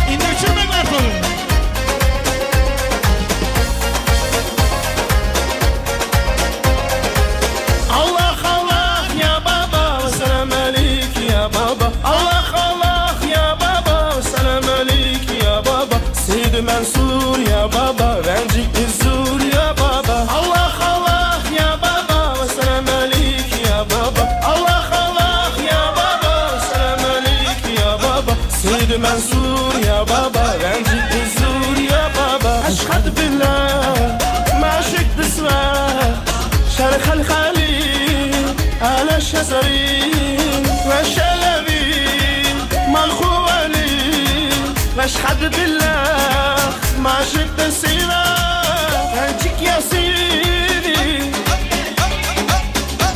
İndi uçurmak var tabii. Allah Allah ya baba, selam aleyküm ya baba. Allah Allah ya baba, selam aleyküm ya baba. Seydi Mansur ya baba, rencikli zur ya baba. Allah Allah ya baba, selam aleyküm ya baba. Allah Allah ya baba, selam aleyküm ya baba. Seydi Mansur ya baba, rencikli zur ya baba. Eşhad billah, maşık bismillah. شرخ الخليل على الشزرين والشلبين مالخوالين واشهد بالله ما شفت سيرة هنجيك يا سيدي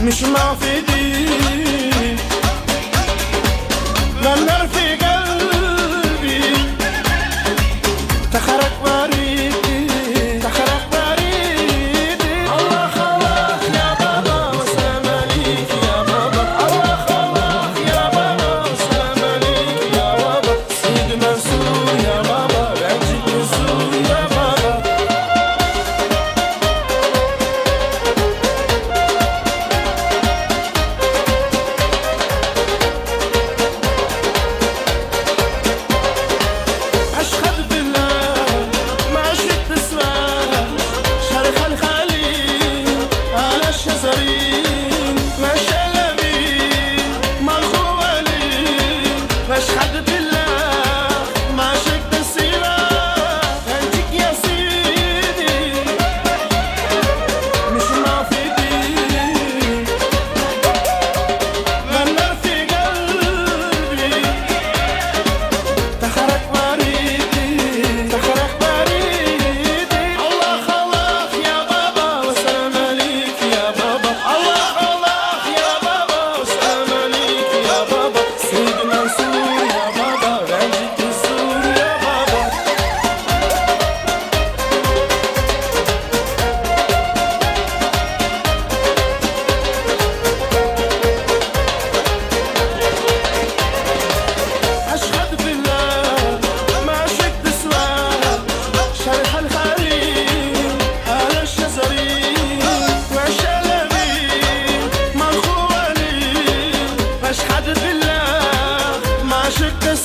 مش ما في دي غنر في قلبي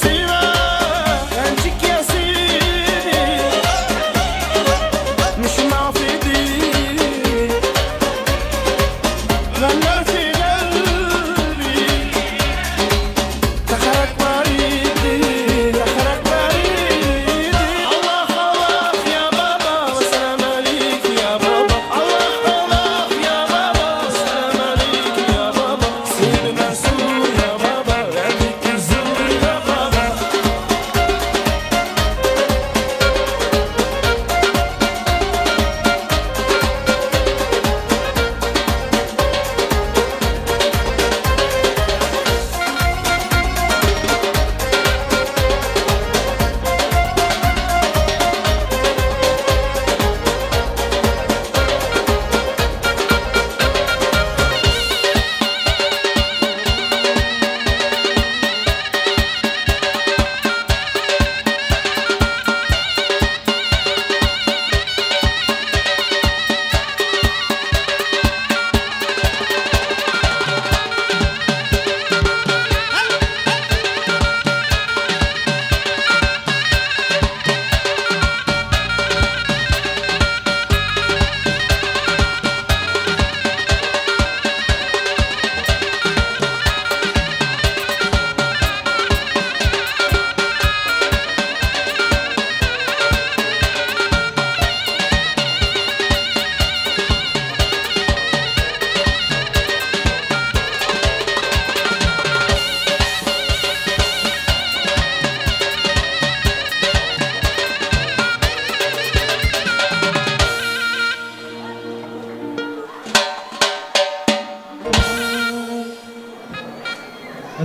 siva Ençik yasini Mش mafidi Lanlar fi qalbi Takharak maridi Takharak maridi Allah Allah ya baba Selam alik ya baba Allah Allah ya baba Selam alik ya baba Seni Mansur ya baba Verdik huzur ya baba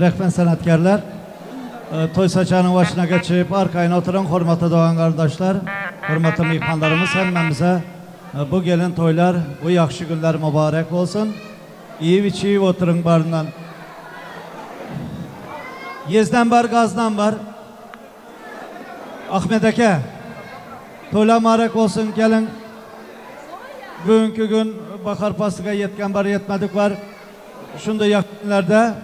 Rəhmət sənətkarlar, toy saçağının başına geçip arkayına oturan hürmetli doğan kardeşler, hürmetli mihmanlarımız hemmemize bu gelin toylar, bu yaxşı günler mübarek olsun. İyi içiyip oturun barından. Yezden var, gazdan var. Ahmet Eke, toylar mübarek olsun, gelin. Bugünkü gün bakar pastığa yetken var, yetmedik var. Şunda yakınlarda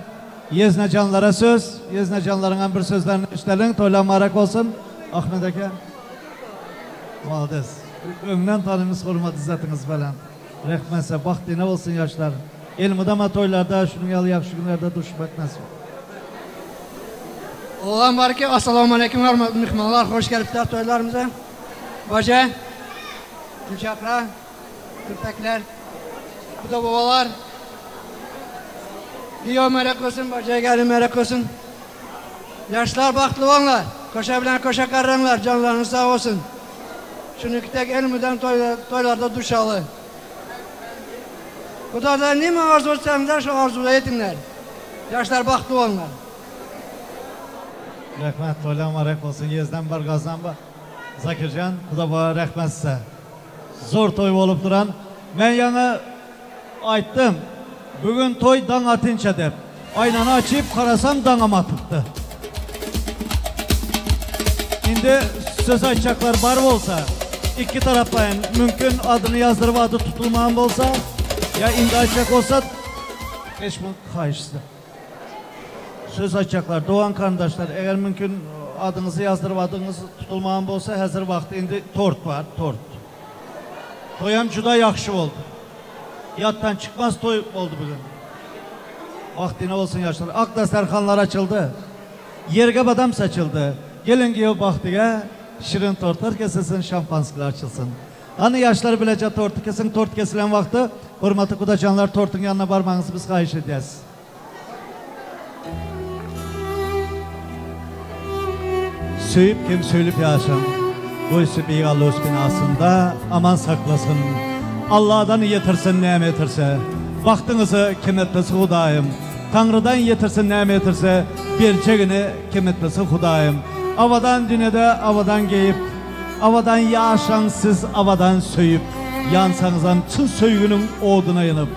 Yezne canlara söz, Yezne canlarından bir sözlerini işlerin, toyla mübarek olsun. Ahmet Eke. Maldes. Ömden tanımız hürmet izzetiniz falan. Rəhmətsə, vaxtına olsun yaşlar. Elmidama toylarda, şunun yalı yaxşı günlerde düşmek nasip. Olan var ki, assalamu aleykum mihmanlar, hoş gelipler toylarımıza. Baca, Gülçakra, Kürpekler, bu da babalar. Giyo merak olsun, bacaya gelin merak olsun. Yaşlar baktlı olanlar, koşabilen koşa karranlar, canlarınız sağ olsun. Şunu tek elmiden toylarda duşalı. Bu da ne mi arzu etsenler, şu arzuda yetinler. Yaşlar baktlı olanlar. Rəhmət, toylar mübarek olsun, Yezden var, gazdan var. Zakircan, bu da bana rəhmət size. Zor toy olup duran. Ben yana aytdım. Bugün toy dan atınca dep. Aynanı açıp karasam danam atıptı. Şimdi söz açacaklar var olsa, iki taraflayın mümkün adını yazdırıp adı tutulmağın olsa, ya indi açacak olsa, hiç mi kayıştı. Söz açacaklar, doğan kardeşler, eğer mümkün adınızı yazdırıp adınız tutulmağın olsa, hazır vakti indi tort var, tort. Toyam juda yaxşı oldu. Yattan çıkmaz toy oldu bugün. Vaktine olsun yaşlar. Ak dastarxanlar açıldı. Yerge badam saçıldı. Gelin giyo baktıya şirin tortlar kesilsin, şampanskılar açılsın. Hani yaşlar bilece tortu kesin, tort kesilen vakti hürmetli kudacanlar tortun yanına varmanızı biz kahiş edeceğiz. Söyüp kim söylüp yaşam. Bu işi bir Allah binasında aman saklasın. Allah'dan yetirsin ne yetirse. Vaktinizi kim etmesi Hudayım. Tanrı'dan yetirsin ne yetirse. Bir çegini kim etmesi Hudayım. Avadan dünyada avadan geyip, avadan yaşansız avadan söyüp, yansanızam tüm söygünün oğduna yanıp,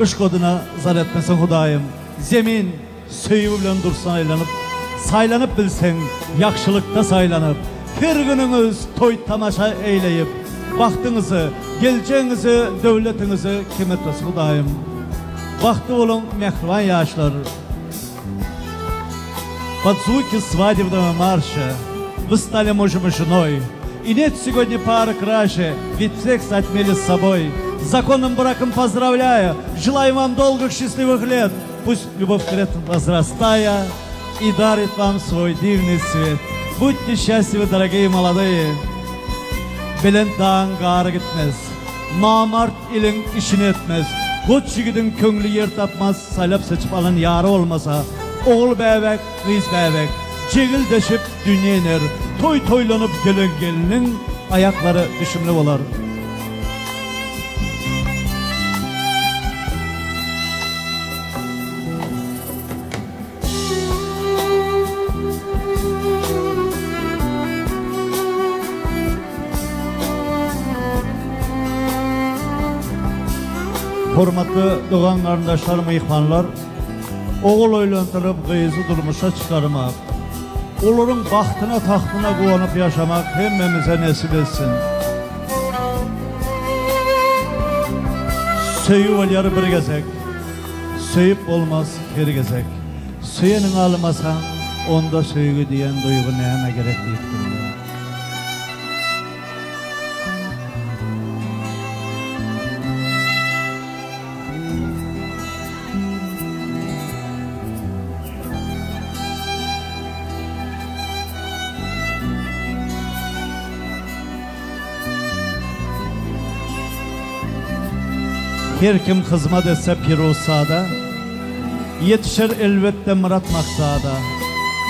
üç koduna zar etmesin Hudayım. Zemin söyübü bilen dursun aylanıp, saylanıp bilsen, yakşılıkta saylanıp, her gününüz toy tamaşa eyleyip, vaktinizi, geleceğinizi, devletinizi kim etmesi Hudayım. Vakti olun mehriban yaşlar. под звуки свадебного марша вы стали мужем и женой. И нет сегодня пары краше, ведь всех отмели с собой. С законным браком поздравляя, желаю вам долгих счастливых лет. Пусть любовь к лету возрастая и дарит вам свой дивный свет. Будьте счастливы, дорогие молодые. Bilen dağın qarı gitmez, namart ilin işini etmez. Koç yiğidin köngülü yer tapmaz, saylap seçip alan yarı olmasa. Oğul bebek, kız bebek, cegil deşip dünya iner. Toy toylanıp gelen gelinin ayakları düşümlü olar. Hormatlı doğan kardeşlerim, ihvanlar, oğul öylentürüp kıyızı durmuşa çıkarmak, onların bahtına tahtına kuvanıp yaşamak hemmemize nesip etsin. Söyü olyarı bir gezek, söyüp olmaz bir gezek. Söyünün almasan, onda söygü diyen duygu neyine gerek deyiptir. Her kim hizmet etse pirusada, yetişir elbette murat maksada.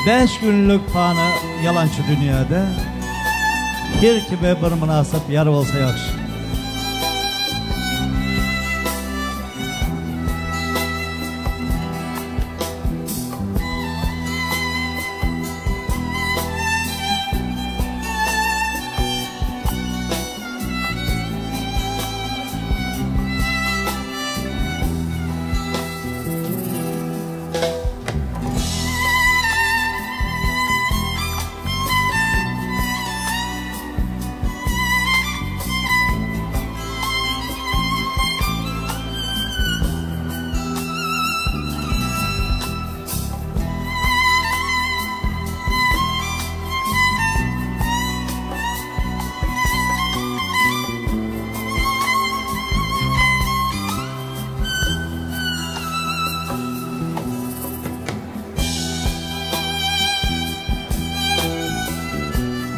5 günlük panı yalancı dünyada, her kime bir münasip yer olsa yaxşı.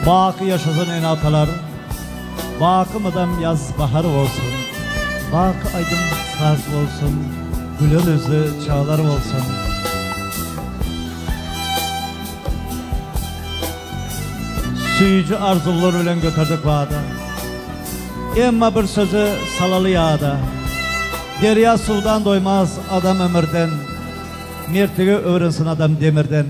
Bakı yaşasın en atalar, bakı mıdam yaz bahar olsun, bakı aydın saz olsun, gülün özü çağlar olsun. Suyucu arzular ölen götürdük bağda, emma bir sözü salalı yağda. Derya sudan doymaz adam ömürden, mertliği öğrensin adam demirden,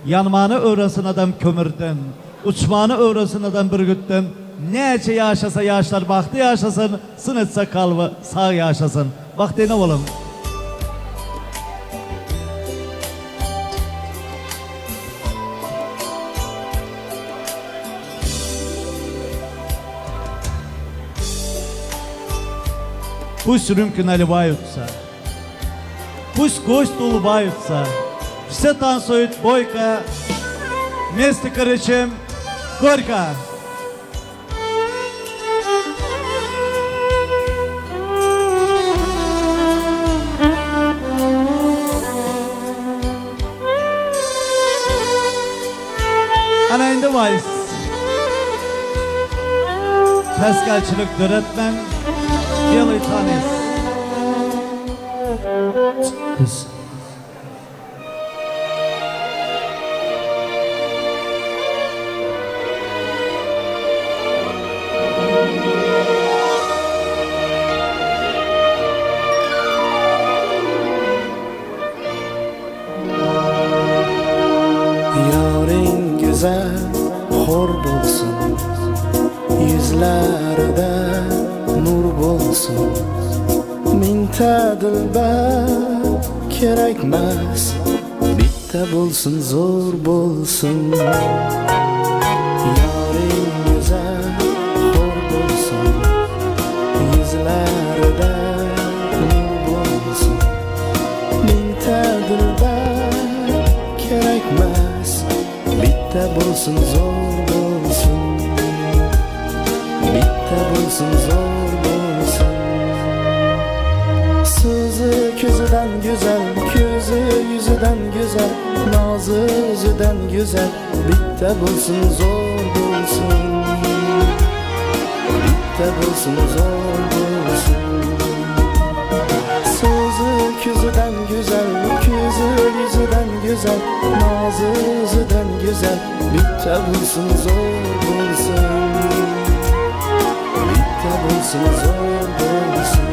yanmanı öğrensin adam kömürden, uçmanı öğrensin adam bir gütten. Nece yaşasa yaşlar baktı yaşasın, sın etse kalbı sağ yaşasın. Baktı ne oğlum? Pus rümkün alibayutsa, pus gost ulubayutsa, все танцуют бойко, вместе кричим горько. Ana indi vals. Peskalçılık öğretmen, Белый танец. Kız. Yaring güzel, hor bulsun, yüzlerde nur bulsun. Mingta dilber kerakmas, bitta bulsun, zo'r bulsun. Yaring güzel, hor bulsun, yüzlerde nur bulsun. Mingta dilber kerakmas, bitta bo'lsin zo'r bo'lsin, bitta bo'lsin zo'r bo'lsin. So'zi ko'zidan go'zal, ko'zi yuzidan go'zal, nozi o'zidan go'zal, bitta bo'lsin zo'r bo'lsin, bitta bo'lsin zo'r bo'lsin. So'zi ko'zidan go'zal, ko'zi yuzidan go'zal, nozi o'zidan go'zal, bitta bo'lsin zo'r bo'lsin, bitta bo'lsin zo'r bo'lsin.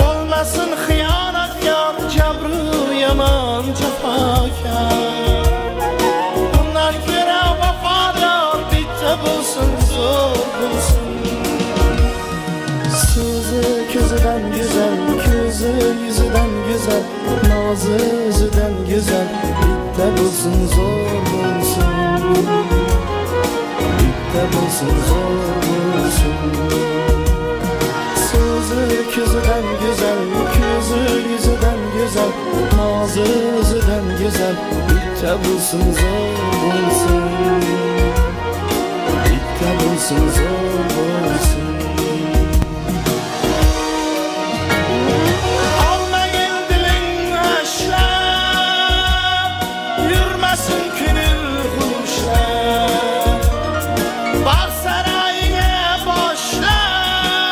Olmasın xiyanatkar, cabru yaman cefakar. Onlar göre vafadar, bitta bo'lsin zo'r bo'lsin. So'zi ko'zidan go'zal, ko'zi yuzidan go'zal, nozi o'zidan go'zal, bitta bo'lsin zo'r bo'lsin, bitta bo'lsin zo'r bo'lsin. So'zi ko'zidan go'zal, ko'zi yuzidan go'zal, nozi o'zidan go'zal, bitta bo'lsin zo'r bo'lsin, bitta bo'lsin zo'r bo'lsin. Olmagin diling ashlab, yurmasin ko'ngil xushlab, bar saroyiga boshlab,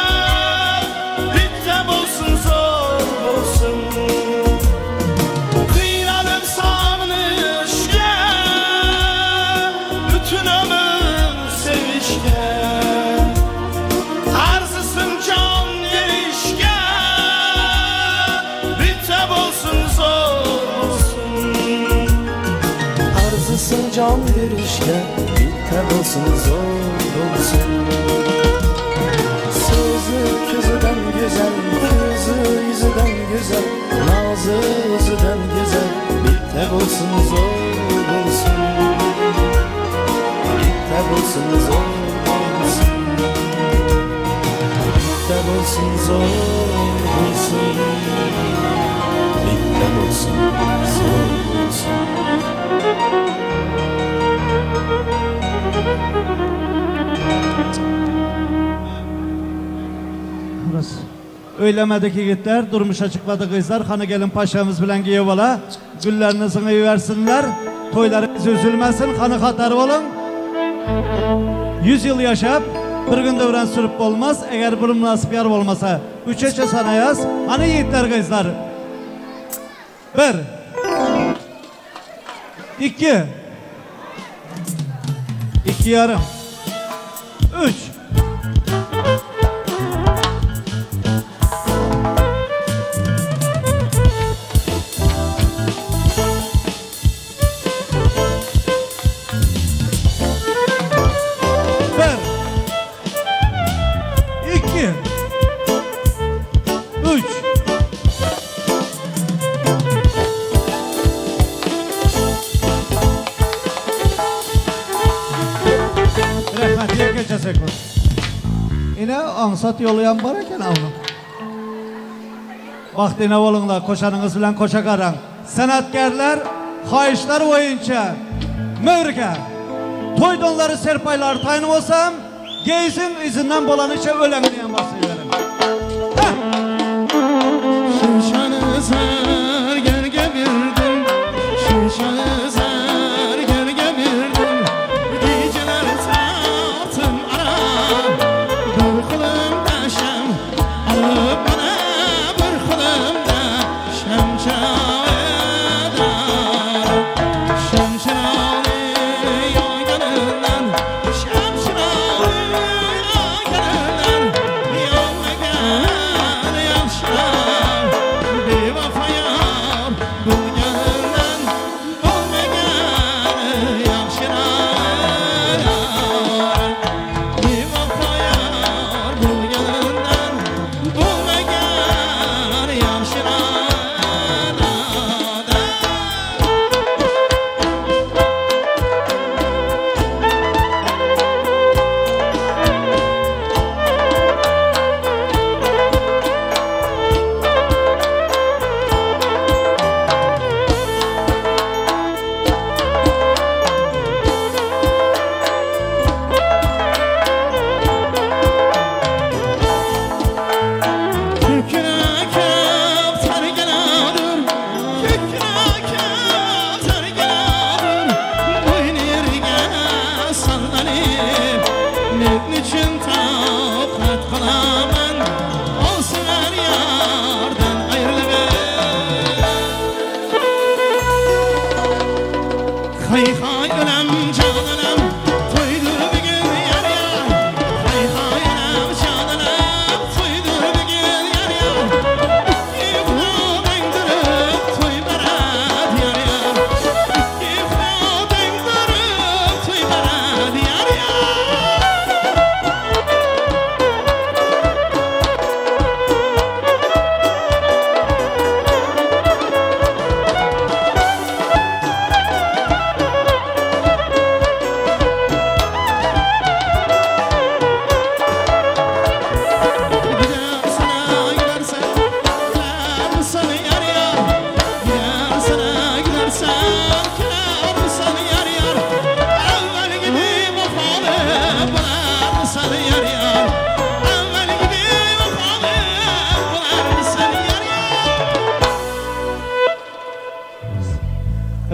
bitta bo'lsin zo'r bo'lsin. Qiynalib sog'inishga, butun umr sevishga, arzisin jon berishga, bitta bo'lsin zo'r bo'lsin. Arzisin jon berishga, bitta bo'lsin zo'r bo'lsin. So'zi ko'zidan go'zal, ko'zi yuzidan go'zal, nozi o'zidan go'zal, bitta bo'lsin zo'r bo'lsin, bitta bo'lsin zo'r bo'lsin, bitta bo'lsin zo'r bo'lsin, bitta bo'lsin zo'r bo'lsin. Öylemedik yigitler, durmuşa çıkmadı kızlar. Hani gelin paşamız bilen giyiv ola. Güllerini sınıversinler. Toylarınız üzülmesin. Hani hatar olun. 100 yıl yaşap, bir gün devren sürüp olmaz. Eğer bir münasip yar olmasa, 3'e sana yaz. Hani yiğitler kızlar? 1 2 2 yarım 3 Yine ansat yolayan var eken avlu. Vaktine olunla koşanınız bilen koşa karan. Sanatkarlar, hayışlar oyunca mörke, toydonları serpaylar tayin olsam, geysin izinden bolanıça ölen diyen bahsediyorum. Şuşanı zar gölge birdim, şuşanı zar gölge birdim, geceler tahtım ara, bir kılımda şem alıp bana, bir kılımda şem çağıda, şem çağıda yanından, şem çağıda yanından, yanmagan yaşlar, bir vefay Hay hay ölem cananam toydur bugün yar yar. Hay hay ölem cananam toydur bugün yar yar. İfadın dırıp toy berat yar yar. İfadın dırıp toy berat yar yar.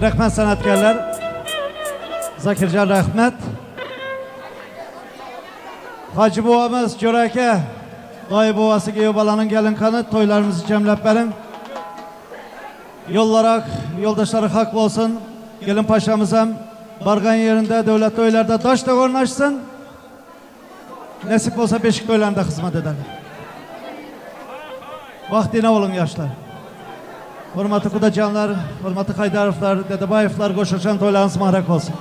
Rahmet sanatkarlar. Zakircan rahmet. Hacı babamız Cöreke, dayı babası Geyo Balanın gelin kanı toylarımızı cemlep verin. Yollarak yoldaşları haklı olsun. Gelin paşamıza bargan yerinde devlet toylarda taş da kornaşsın. Nasip olsa beşik toylarında hizmet ederler. Vaktine olun yaşlar. Hürmetli Kudacanlar, hürmetli Haydarovlar, Dedebayevlar, Koşuşan toylarınız mahrak olsun.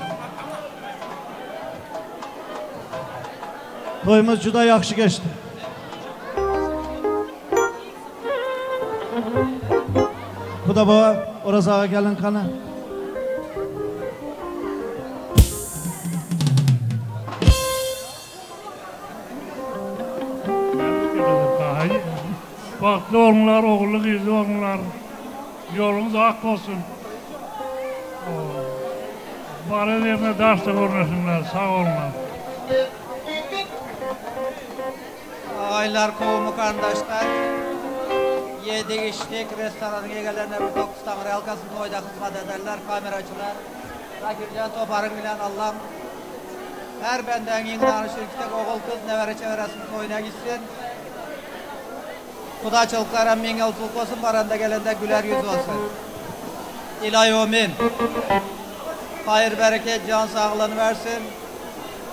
Toyumuz juda yaxşı geçti. Kuda baba, orazağa gelin kanı. Baktlı oğullar, oğullu kızlı oğullar. Yolunuz hak olsun. Bari yerine derste görmesinler, sağ olunlar. Aylar kovumu kardeşler. Yedik içtik, restoranın egelerine bir 9 tane halkasını toyda hizmet ederler, kameracılar. Zakircan Topar'ın bilen Allah'ım her benden yığınan şirkette oğul kız nevere çeveresinin toyuna gitsin. Kudaçılıklara min yolculuk olsun, baranda gelende güler yüz olsun. İlahi amin. Hayır, bereket, can sağlığını versin.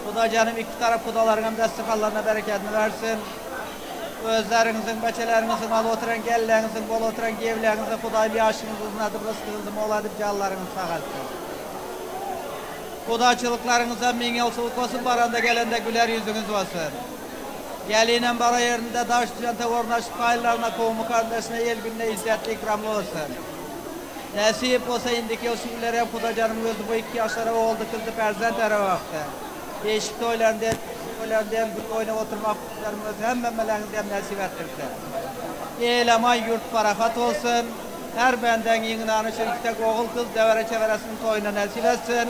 Kuda canım iki taraf kudalarının destikallarına bereketini versin. Özlerinizin, beçelerinizin, al oturan gellerinizin, bol oturan gevlerinizin, Kuday bir aşınızın adı rızkınızı mol edip canlarınızı sağalsın. Kudaçılıklarınıza min yolculuk olsun, baranda gelende güler yüzünüz olsun. Gelinen bara yerinde daş düzente ornaşıp hayırlarına, kovumu kardeşine, el gününe izzetli ikramlı olsun. Nasip olsa indiki o şiirlere Kuda canım gözü bu 2 yaşlara oldu kızdı perzent ere vakti. Değişik toylarında hem bir oyuna oturmak kutlarımız hem memelerimizde hem nasip ettirsin. Eyleman yurt parahat olsun. Her benden yığınanı şirkette oğul kız devere çeveresinin toyuna nasip etsin.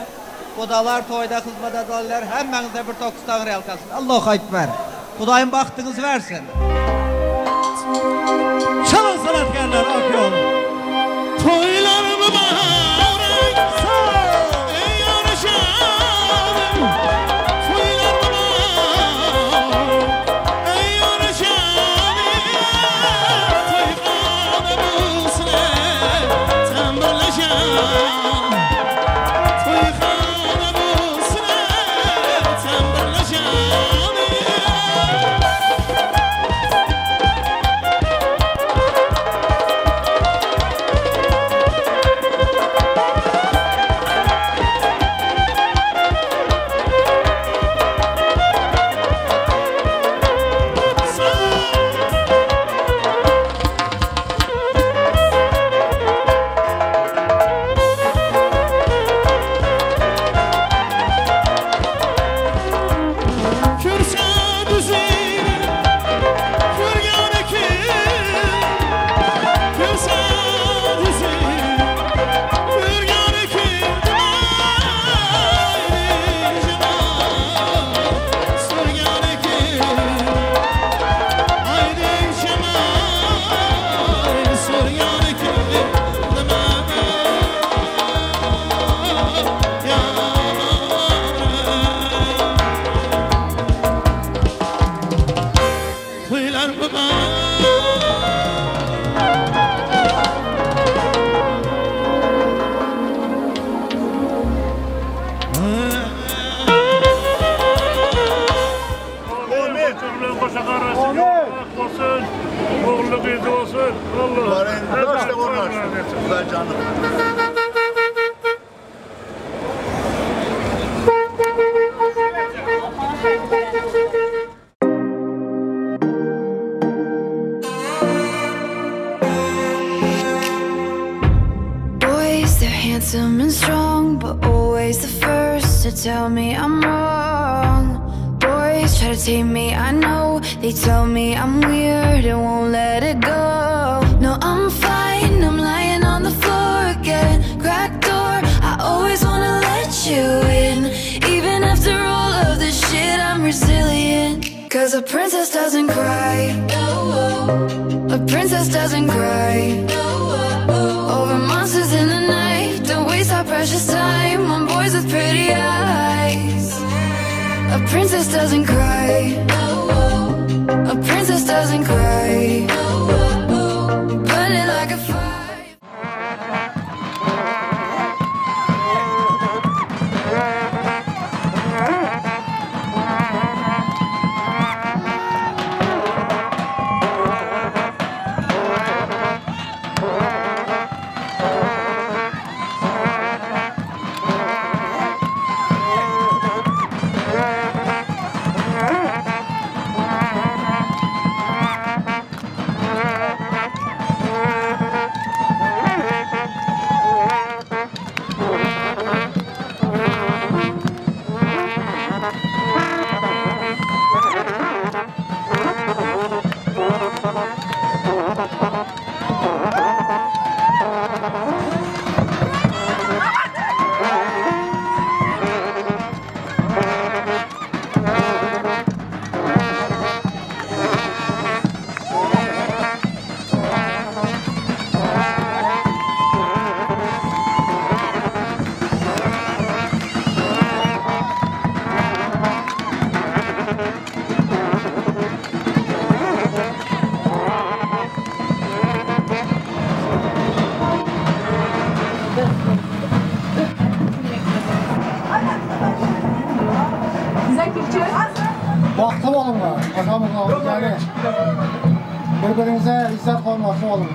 Kudalar toyda hizmet ederler. Hemmenize bir 9 tane elkasın. Allahu Ekber. Kudayın baktığınız versin. Çalın sanatkarlar akıyor. Toylarımı bağırın ey yarışanım. Toylarımı bağırın ey yarışanım. Toyhanım usle tembirleşen. Toyhanım usle tembirleşen. koşa karası yolak olsun, oğullu kızı olsun. Allah. Daşla onlar. Ver canım. Boys, they're handsome and strong, but always the first to tell me I'm wrong. Boys try to tame me, I know. They tell me I'm weird and won't let it go. No, I'm fine, I'm lying on the floor again. Cracked door, I always wanna let you in. Even after all of this shit, I'm resilient. Cause a princess doesn't cry. A princess doesn't cry. Over monsters in the night. Don't waste our precious time on boys with pretty eyes. A princess doesn't cry. A princess doesn't cry. Burn it like a fire. Baktım olunlar, atamızla yani birbirinize izzet koyması olun.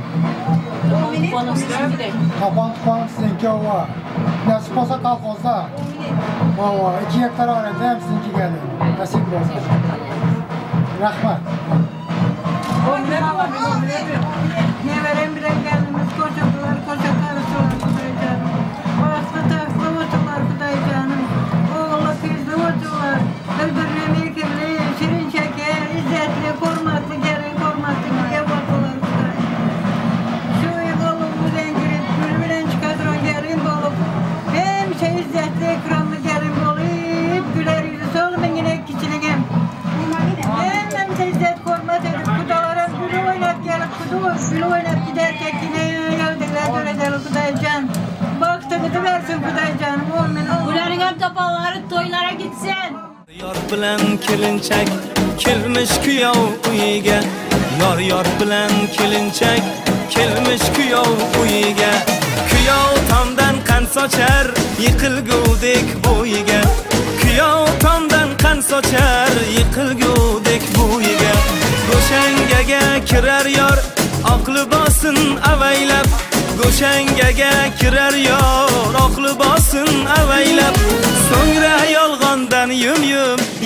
Kapan tupanım sizinki o var. Nasip olsa kalk olsa, o var. 2 hektar arasında hem sizinki geldi. Nasip olsa. Rahmet. Ne verem bile geldiniz, kocadılar, koca karısı olur Kuday canım. Başlı takslı oturlar Kuday canım. Oğlu kızlı oturlar. Öldürmemi kirli, şirin şeker, izzetli, kormaklı, gelin kormaklı, niye baktılar Kuday. Şu yıkılımı zengirip, gülmülen çıkartıran gelin bolup, hem şey izzetli, ekranlı gelin bolup, güler yüzü solum yine küçülüğüm. Hem şey izzet kormat edip, kudalara gülü oynat gelip, gülü oynat giderken yine geldiler dönecek Kudaycan. Baktığını versin Kudaycan, olmayın. Bunların hep topalları toylara gitsin. Yar bilan kelinchak kelmish kuyov uyiga. Yar bilan kelinchak kelmish kuyov uyiga. Kuyov tomdan qand sochar, yiqilgudek bo'yiga. Kuyov tomdan qand sochar, yiqilgudek bo'yiga. Go'shangaga kirar yor, oq libosin avaylab. Go'shangaga kirar yor, oq libosin avaylab. So'ngra yolg'ondan yum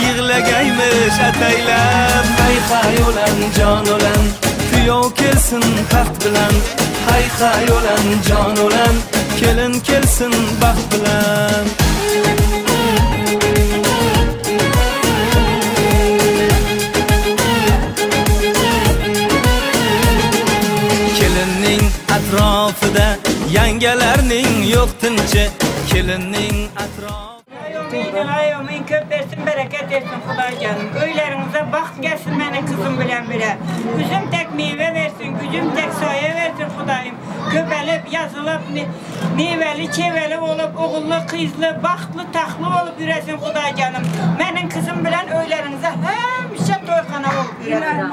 yig'lagaymish ataylab. Hay hay o'lan jon o'lan, kuyov kelsin taxt bilan. Hay hay o'lan jon o'lan, kelin kelsin baxt bilan. Kelinning atrofida yangalarning yo'q tinchi. Kelinning atrofida Ayomin köp versin, bereket etsin Kuday canım. Öylerinize baxt gelsin benim kızım bilen bile. Gücüm tek meyve versin, gücüm tek saye versin Kudayım. Köpelip, yazılıp, meyveli, çeveli olup, oğullu, kızlı, baxtlı, taxlı olup üresin Kuday canım. Benim kızım bilen öylerinize hemşe toykana olup üresin.